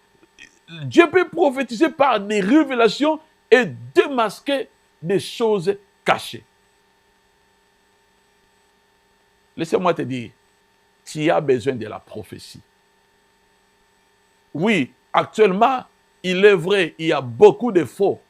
Dieu peut prophétiser par des révélations et démasquer des choses cachées. Laissez-moi te dire, tu as besoin de la prophétie. Oui, actuellement, il est vrai, il y a beaucoup de faux.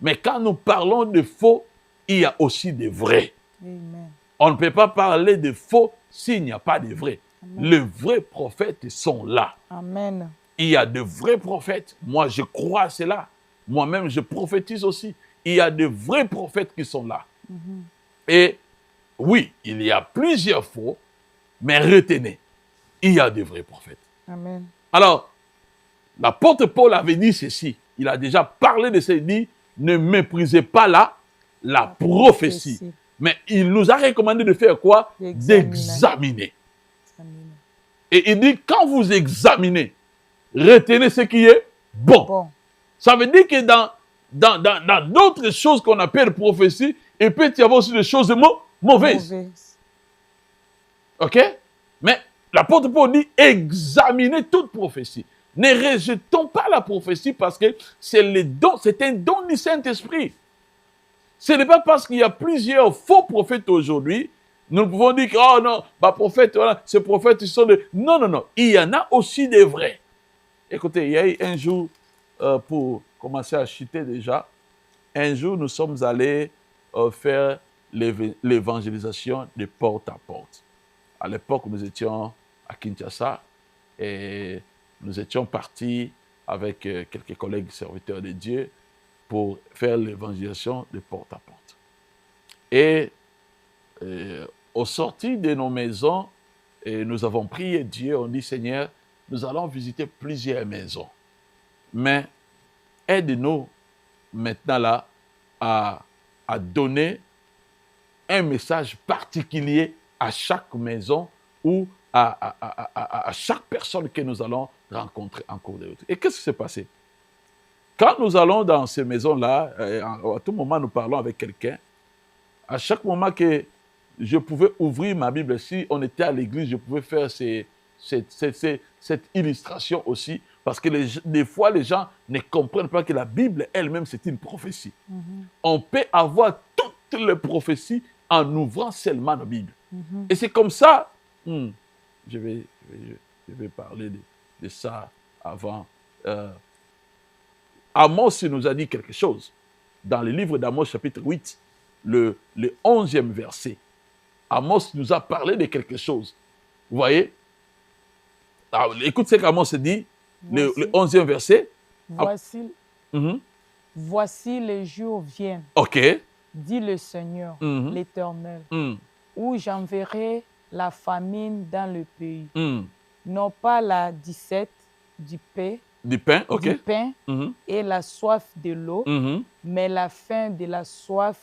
Mais quand nous parlons de faux, il y a aussi de vrais. Amen. On ne peut pas parler de faux s'il n'y a pas de vrais. Amen. Les vrais prophètes sont là. Amen. Il y a de vrais prophètes. Moi, je crois à cela. Moi-même, je prophétise aussi. Il y a de vrais prophètes qui sont là. Mm-hmm. Et oui, il y a plusieurs faux, mais retenez, il y a de vrais prophètes. Amen. Alors, l'apôtre Paul avait dit ceci. Il a déjà parlé de ça. Il dit, ne méprisez pas la prophétie. Mais il nous a recommandé de faire quoi? D'examiner. Et il dit, quand vous examinez, retenez ce qui est bon. Ça veut dire que dans d'autres choses qu'on appelle prophétie, il peut y avoir aussi des choses mauvaises. OK? Mais l'apôtre Paul dit, examinez toute prophétie. Ne rejetons pas la prophétie parce que c'est un don du Saint-Esprit. Ce n'est pas parce qu'il y a plusieurs faux prophètes aujourd'hui, nous pouvons dire que, oh non, bah prophète, voilà, ces prophètes, ils sont de... Non, non, non, il y en a aussi des vrais. Écoutez, il y a eu un jour, pour commencer à chuter déjà, un jour, nous sommes allés faire l'évangélisation de porte à porte. À l'époque, nous étions à Kinshasa et nous étions partis avec quelques collègues serviteurs de Dieu pour faire l'évangélisation de porte à porte. Et au sorti de nos maisons, nous avons prié Dieu, on dit, Seigneur, nous allons visiter plusieurs maisons. Mais aide-nous maintenant là à donner un message particulier à chaque maison ou à chaque personne que nous allons rencontrer en cours de route. Et qu'est-ce qui s'est passé? Quand nous allons dans ces maisons-là, à tout moment nous parlons avec quelqu'un, à chaque moment que je pouvais ouvrir ma Bible, si on était à l'église, je pouvais faire cette illustration aussi, parce que des fois les gens ne comprennent pas que la Bible elle-même c'est une prophétie. Mm-hmm. On peut avoir toutes les prophéties en ouvrant seulement la Bible. Mm-hmm. Et c'est comme ça, je vais parler de ça avant. Amos nous a dit quelque chose. Dans le livre d'Amos chapitre 8, le 11e verset, Amos nous a parlé de quelque chose. Vous voyez? Alors, écoute ce qu'Amos dit, le 11e verset. Voici les jours viennent. OK. Dit le Seigneur, l'Éternel, où j'enverrai la famine dans le pays. Non pas la disette du pain, okay. Du pain et la soif de l'eau, mais la faim de la soif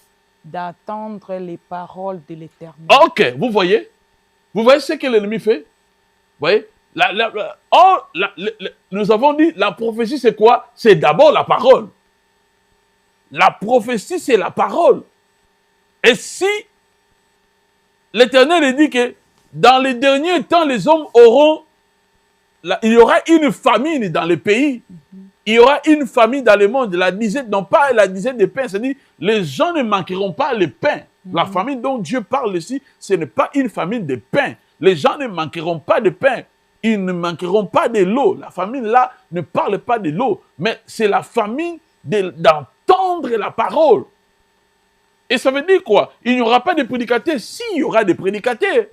d'entendre les paroles de l'Éternel. OK, vous voyez ce que l'ennemi fait? Vous voyez? Nous avons dit, la prophétie, c'est quoi? C'est d'abord la parole. La prophétie, c'est la parole. Et si l'Éternel dit que dans les derniers temps, les hommes auront... il y aura une famine dans les pays. Il y aura une famine dans le monde. La disette, non pas la disette de pain, c'est-à-dire les gens ne manqueront pas le pain. La famine dont Dieu parle ici, ce n'est pas une famine de pain. Les gens ne manqueront pas de pain. Ils ne manqueront pas de l'eau. La famine là ne parle pas de l'eau, mais c'est la famine d'entendre la parole. Et ça veut dire quoi? Il n'y aura pas de prédicateurs. S'il y aura des prédicateurs,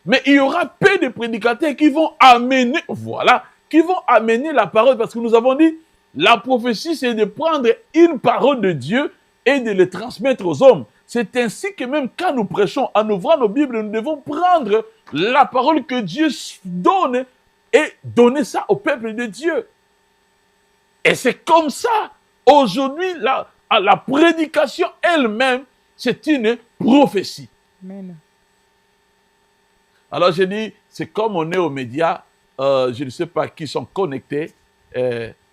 mais il y aura peu de prédicateurs qui vont amener, voilà, qui vont amener la parole. Parce que nous avons dit, la prophétie, c'est de prendre une parole de Dieu et de le transmettre aux hommes. C'est ainsi que même quand nous prêchons, en ouvrant nos Bibles, nous devons prendre la parole que Dieu donne et donner ça au peuple de Dieu. Et c'est comme ça, aujourd'hui, la prédication elle-même, c'est une prophétie. Amen. Alors je dis, c'est comme on est aux médias, je ne sais pas qui sont connectés,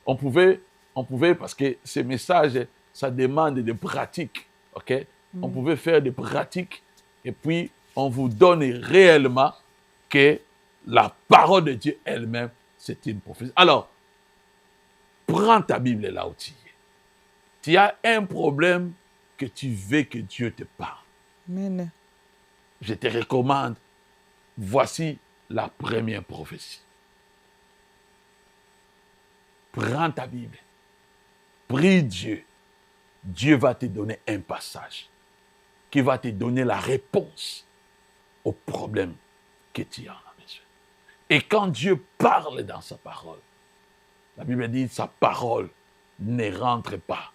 on pouvait, parce que ces messages, ça demande des pratiques, ok? On pouvait faire des pratiques et puis on vous donne réellement que la parole de Dieu elle-même, c'est une prophétie. Alors, prends ta Bible là où tu es. Tu as un problème que tu veux que Dieu te parle. Amen. Je te recommande, voici la première prophétie. Prends ta Bible, prie Dieu. Dieu va te donner un passage qui va te donner la réponse au problème que tu as en besoin. Et quand Dieu parle dans sa parole, la Bible dit sa parole ne rentre pas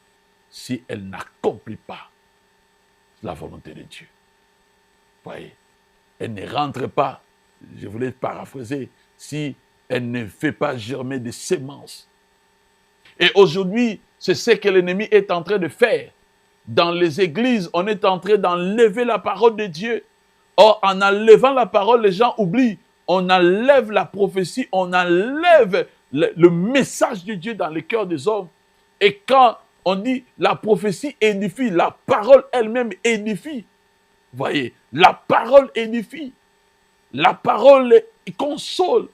si elle n'accomplit pas la volonté de Dieu. Voyez, elle ne rentre pas, je voulais paraphraser, si elle ne fait pas germer des semences. Et aujourd'hui, c'est ce que l'ennemi est en train de faire. Dans les églises, on est en train d'enlever la parole de Dieu. Or, en enlevant la parole, les gens oublient. On enlève la prophétie, on enlève le message de Dieu dans le cœur des hommes. Et quand on dit la prophétie édifie, la parole elle-même édifie. Voyez, la parole édifie. La parole console.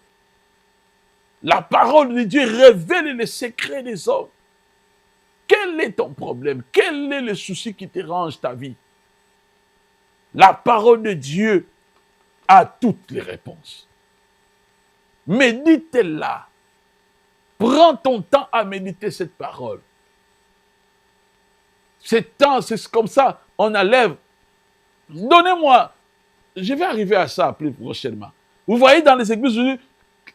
La parole de Dieu révèle les secrets des hommes. Quel est ton problème? Quel est le souci qui dérange ta vie? La parole de Dieu a toutes les réponses. Médite-la. Prends ton temps à méditer cette parole. C'est comme ça, on enlève. Donnez-moi, je vais arriver à ça plus prochainement. Vous voyez dans les églises,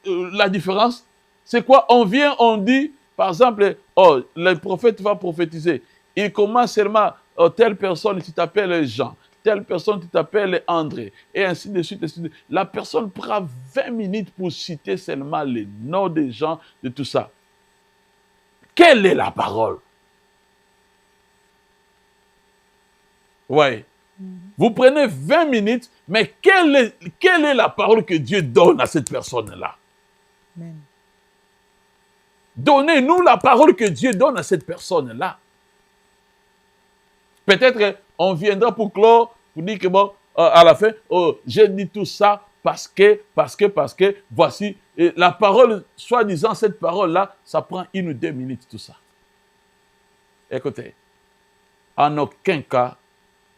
la différence, c'est quoi? On vient, on dit, par exemple, oh, le prophète va prophétiser. Il commence seulement, oh, telle personne, tu t'appelles Jean, telle personne, tu t'appelles André, et ainsi de suite, ainsi de suite. La personne prend 20 minutes pour citer seulement les noms des gens, de tout ça. Quelle est la parole? Oui. Vous prenez 20 minutes, mais quelle est la parole que Dieu donne à cette personne-là? Amen. Donnez-nous la parole que Dieu donne à cette personne-là. Peut-être on viendra pour clore, pour dire que bon, à la fin, oh, j'ai dit tout ça parce que, voici, la parole, soi-disant cette parole-là, ça prend 1 ou 2 minutes, tout ça. Écoutez, en aucun cas,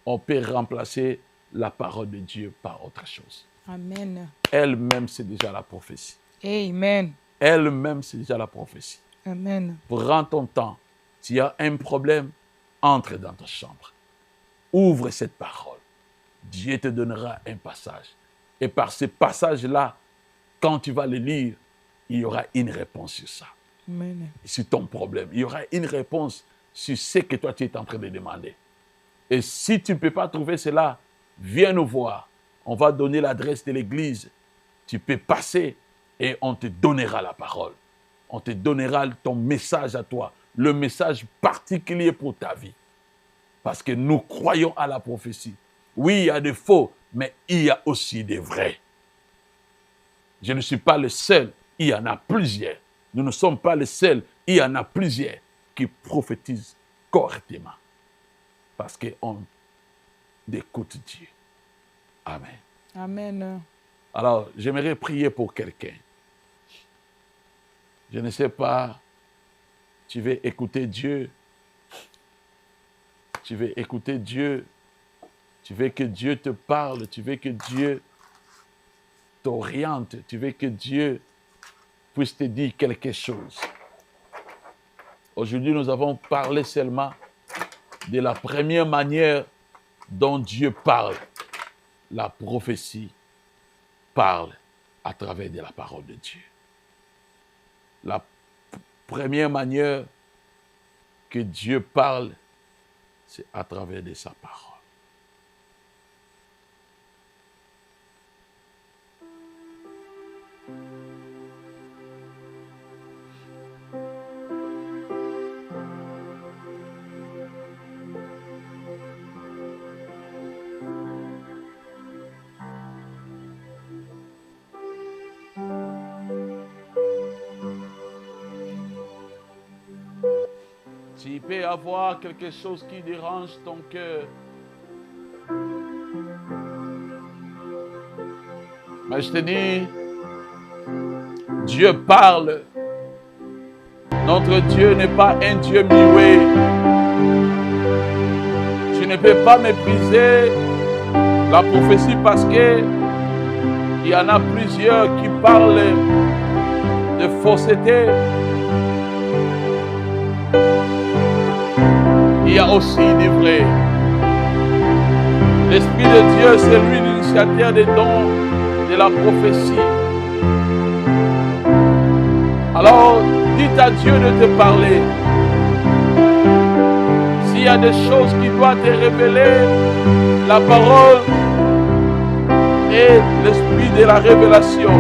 on peut remplacer la parole de Dieu par autre chose. Amen. Elle-même, c'est déjà la prophétie. Amen. Elle-même, c'est déjà la prophétie. Amen. Prends ton temps. Tu as un problème, entre dans ta chambre. Ouvre cette parole. Dieu te donnera un passage. Et par ce passage-là, quand tu vas le lire, il y aura une réponse sur ça. Amen. Sur ton problème. Il y aura une réponse sur ce que toi, tu es en train de demander. Et si tu ne peux pas trouver cela, viens nous voir. On va donner l'adresse de l'église. Tu peux passer et on te donnera la parole. On te donnera ton message à toi, le message particulier pour ta vie. Parce que nous croyons à la prophétie. Oui, il y a des faux, mais il y a aussi des vrais. Je ne suis pas le seul, il y en a plusieurs. Nous ne sommes pas les seuls, il y en a plusieurs qui prophétisent correctement. Parce qu'on écoute Dieu. Amen. Amen. Alors, j'aimerais prier pour quelqu'un. Je ne sais pas, tu veux écouter Dieu. Tu veux écouter Dieu. Tu veux que Dieu te parle. Tu veux que Dieu t'oriente. Tu veux que Dieu puisse te dire quelque chose. Aujourd'hui, nous avons parlé seulement de la première manière dont Dieu parle. La prophétie parle à travers de la parole de Dieu. La première manière que Dieu parle, c'est à travers de sa parole. S'il peut y avoir quelque chose qui dérange ton cœur, mais je te dis, Dieu parle. Notre Dieu n'est pas un Dieu muet. Tu ne peux pas mépriser la prophétie parce que il y en a plusieurs qui parlent de fausseté. Il y a aussi des vrais. L'Esprit de Dieu, c'est lui l'initiateur des dons de la prophétie. Alors, dites à Dieu de te parler. S'il y a des choses qui doivent te révéler, la parole et l'esprit de la révélation.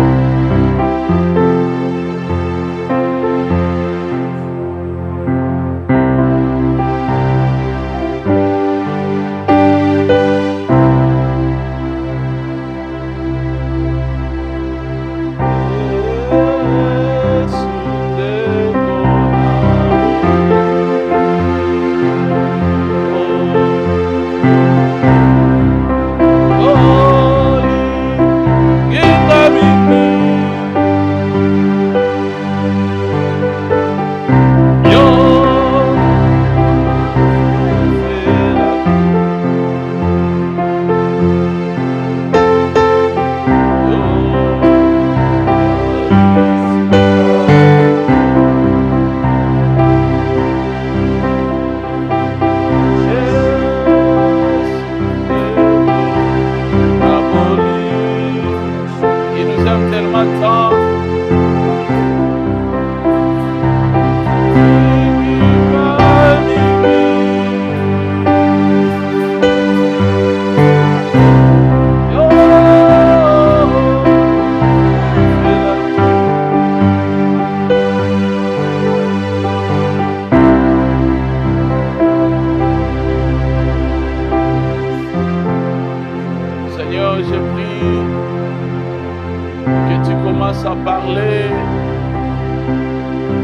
À parler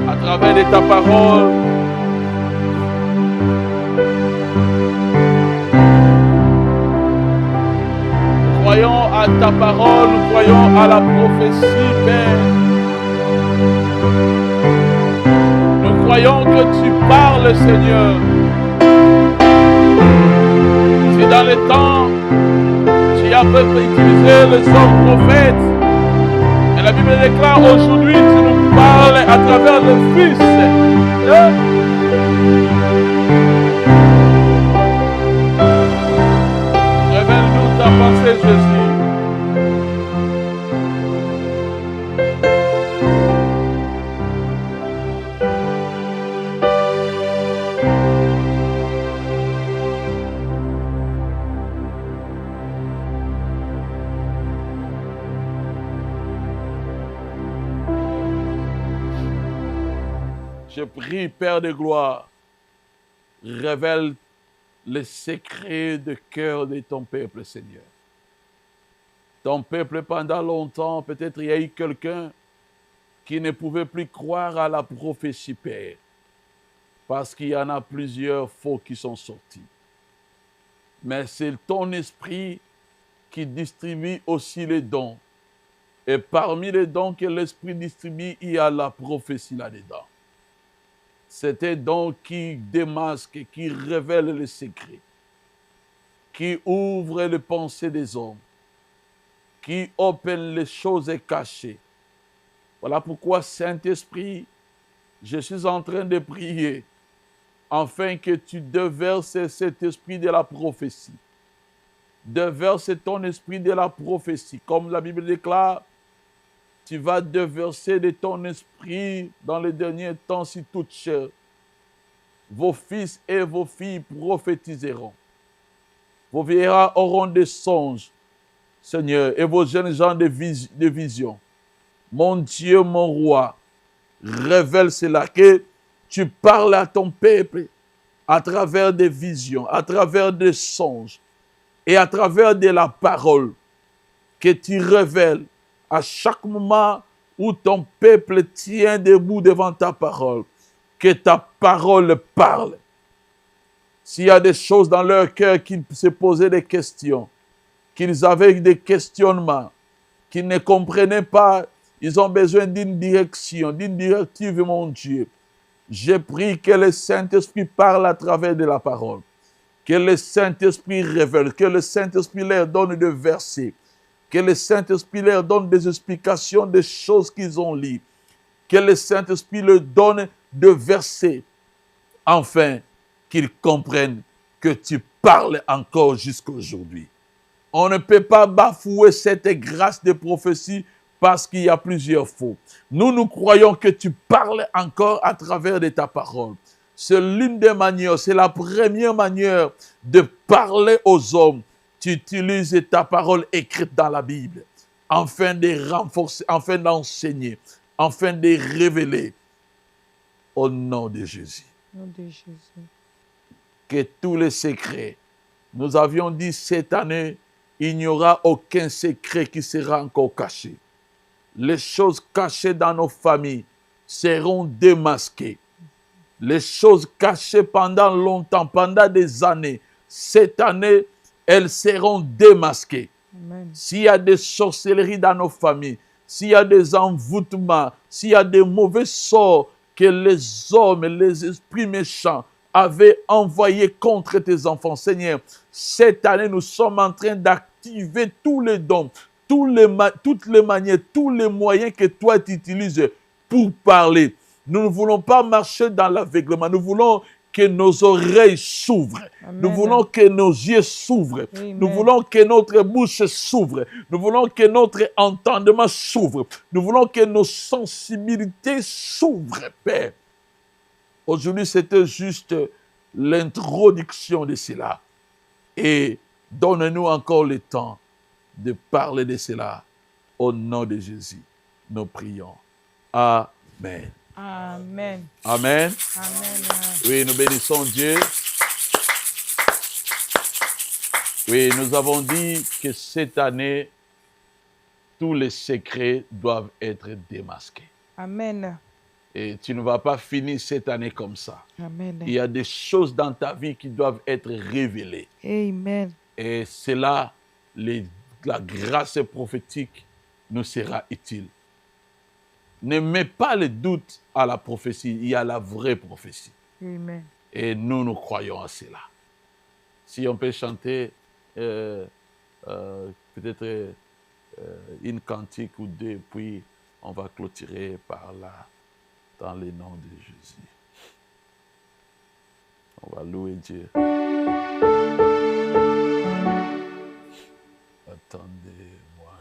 à travers de ta parole. Nous croyons à ta parole, nous croyons à la prophétie, Père. Nous croyons que tu parles, Seigneur. Si dans le temps, tu as utilisé les hommes prophètes, la Bible déclare aujourd'hui, tu nous parles à travers le Fils. Révèle-nous ta pensée, Jésus. Je prie, Père de gloire, révèle les secrets de cœur de ton peuple, Seigneur. Ton peuple, pendant longtemps, peut-être il y a eu quelqu'un qui ne pouvait plus croire à la prophétie, Père, parce qu'il y en a plusieurs faux qui sont sortis. Mais c'est ton esprit qui distribue aussi les dons. Et parmi les dons que l'esprit distribue, il y a la prophétie là-dedans. C'est un don qui démasque, qui révèle les secrets, qui ouvre les pensées des hommes, qui open les choses cachées. Voilà pourquoi, Saint-Esprit, je suis en train de prier afin que tu déverses cet esprit de la prophétie. Déverse ton esprit de la prophétie. Comme la Bible déclare, tu vas déverser de ton esprit dans les derniers temps si toute chair. Vos fils et vos filles prophétiseront. Vos vieillards auront des songes, Seigneur, et vos jeunes gens des visions. Mon Dieu, mon roi, révèle cela, que tu parles à ton peuple à travers des visions, à travers des songes et à travers de la parole, que tu révèles à chaque moment où ton peuple tient debout devant ta parole, que ta parole parle. S'il y a des choses dans leur cœur qu'ils se posaient des questions, qu'ils avaient des questionnements, qu'ils ne comprenaient pas, ils ont besoin d'une direction, d'une directive, mon Dieu. Je prie que le Saint-Esprit parle à travers de la parole, que le Saint-Esprit révèle, que le Saint-Esprit leur donne des versets, que le Saint-Esprit leur donne des explications des choses qu'ils ont lues, que le Saint-Esprit leur donne des versets, afin qu'ils comprennent que tu parles encore jusqu'à aujourd'hui. On ne peut pas bafouer cette grâce de prophétie parce qu'il y a plusieurs faux. Nous croyons que tu parles encore à travers de ta parole. C'est l'une des manières, c'est la première manière de parler aux hommes. Tu utilises ta parole écrite dans la Bible, afin de renforcer, afin d'enseigner, afin de révéler. Au nom de Jésus. Au nom de Jésus. Que tous les secrets, nous avions dit cette année, il n'y aura aucun secret qui sera encore caché. Les choses cachées dans nos familles seront démasquées. Les choses cachées pendant longtemps, pendant des années, cette année, elles seront démasquées. Amen. S'il y a des sorcelleries dans nos familles, s'il y a des envoûtements, s'il y a des mauvais sorts que les hommes, les esprits méchants avaient envoyés contre tes enfants, Seigneur, cette année, nous sommes en train d'activer tous les dons, toutes les manières, tous les moyens que toi tu utilises pour parler. Nous ne voulons pas marcher dans l'aveuglement. Nous voulons que nos oreilles s'ouvrent. Amen. Nous voulons que nos yeux s'ouvrent. Amen. Nous voulons que notre bouche s'ouvre. Nous voulons que notre entendement s'ouvre. Nous voulons que nos sensibilités s'ouvrent, Père. Aujourd'hui, c'était juste l'introduction de cela. Et donne-nous encore le temps de parler de cela. Au nom de Jésus, nous prions. Amen. Amen. Amen. Amen. Oui, nous bénissons Dieu. Oui, nous avons dit que cette année, tous les secrets doivent être démasqués. Amen. Et tu ne vas pas finir cette année comme ça. Amen. Il y a des choses dans ta vie qui doivent être révélées. Amen. Et c'est là, la grâce prophétique nous sera utile. Ne mets pas le doute à la prophétie, il y a la vraie prophétie. Amen. Et nous croyons à cela. Si on peut chanter peut-être une cantique ou deux, puis on va clôturer par là, dans le nom de Jésus. On va louer Dieu. Attendez-moi,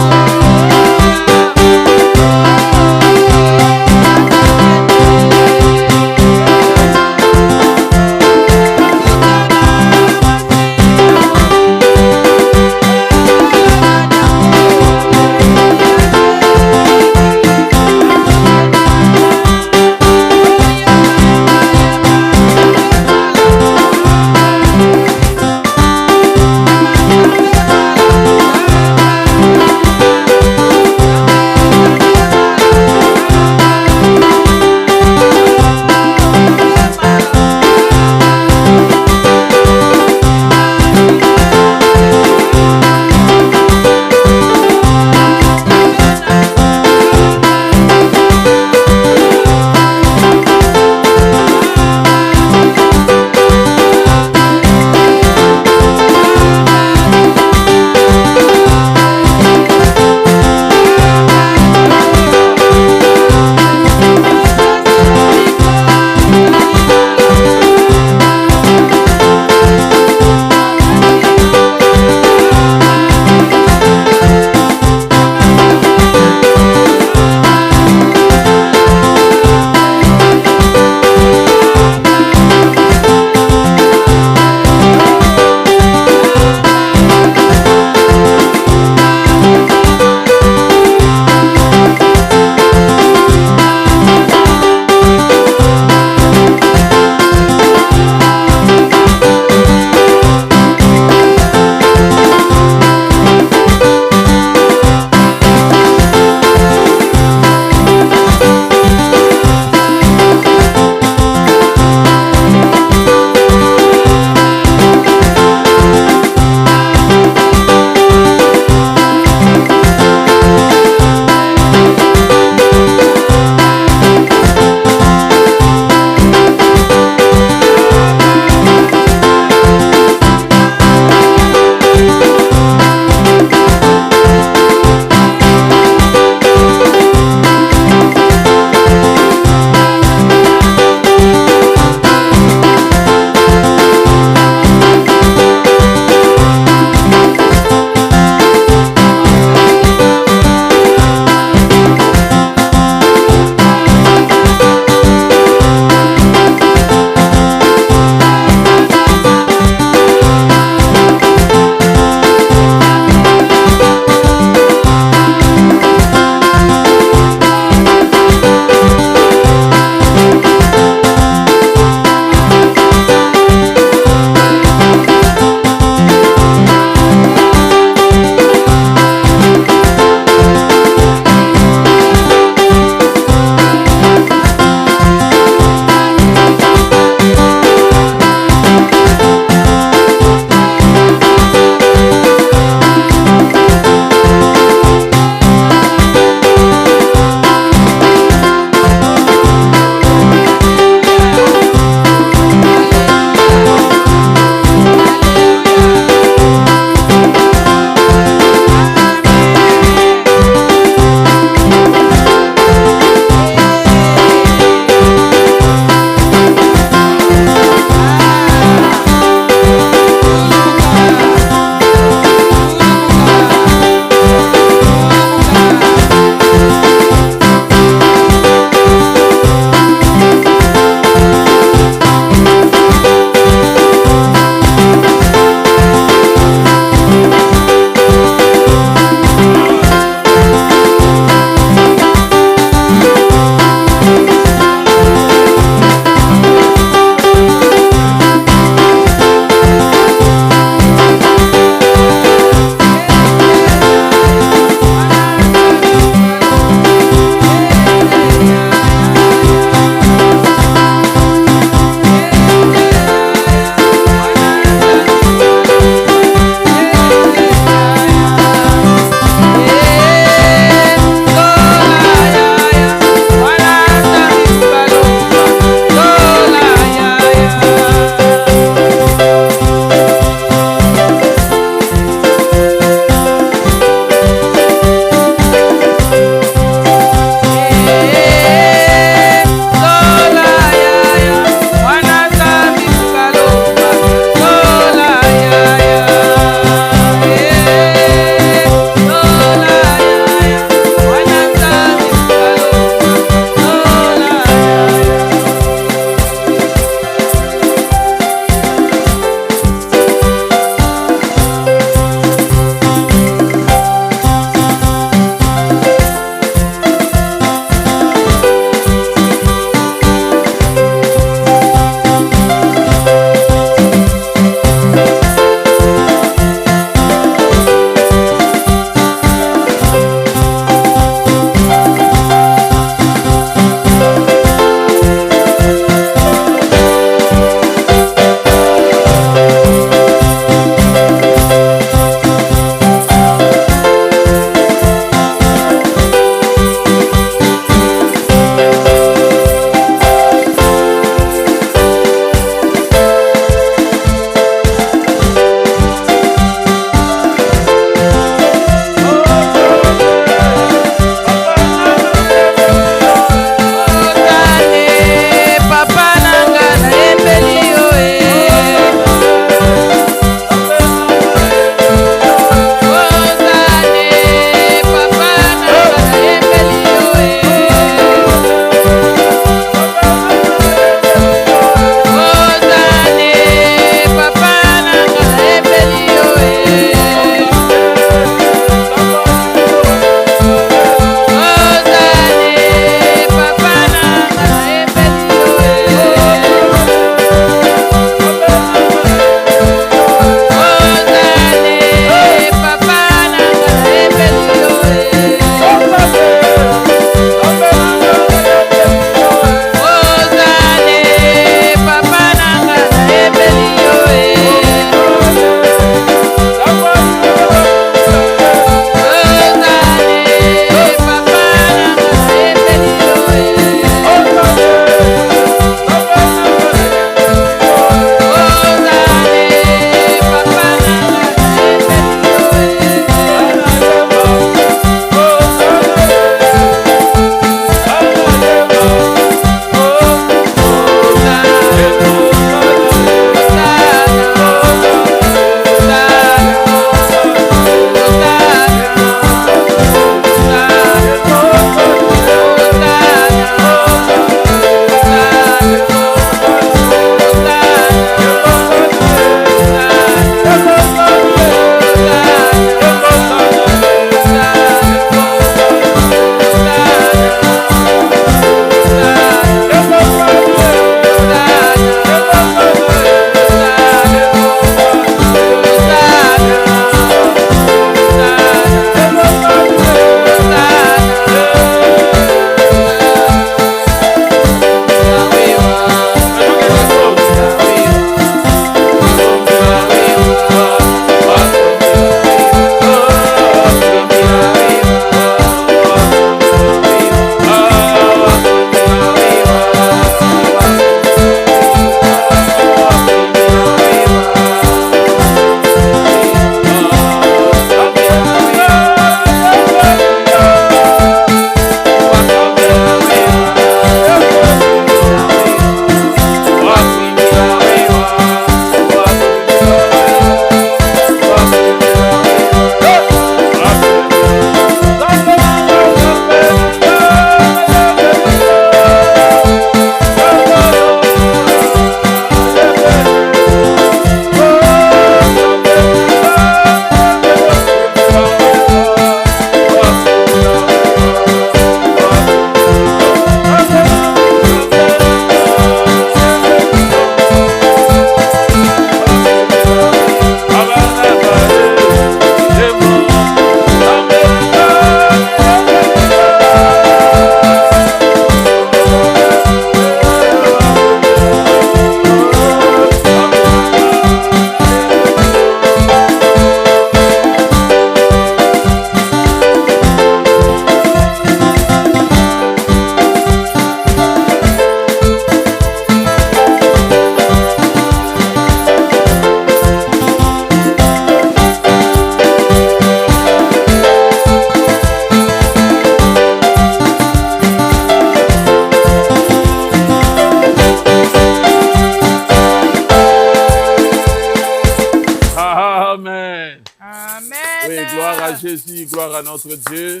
à Jésus, gloire à notre Dieu.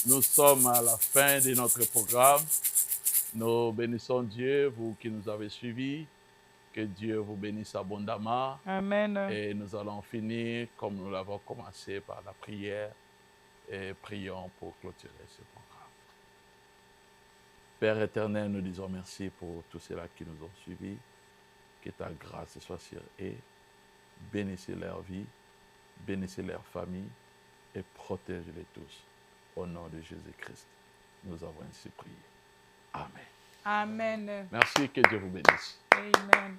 Nous sommes à la fin de notre programme. Nous bénissons Dieu, vous qui nous avez suivis. Que Dieu vous bénisse abondamment. Amen. Et nous allons finir comme nous l'avons commencé par la prière. Et prions pour clôturer ce programme. Père éternel, nous disons merci pour tous ceux-là qui nous ont suivis. Que ta grâce soit sur eux. Bénissez leur vie, bénissez leur famille et protège-les tous. Au nom de Jésus-Christ, nous avons ainsi prié. Amen. Amen. Merci, que Dieu vous bénisse. Amen.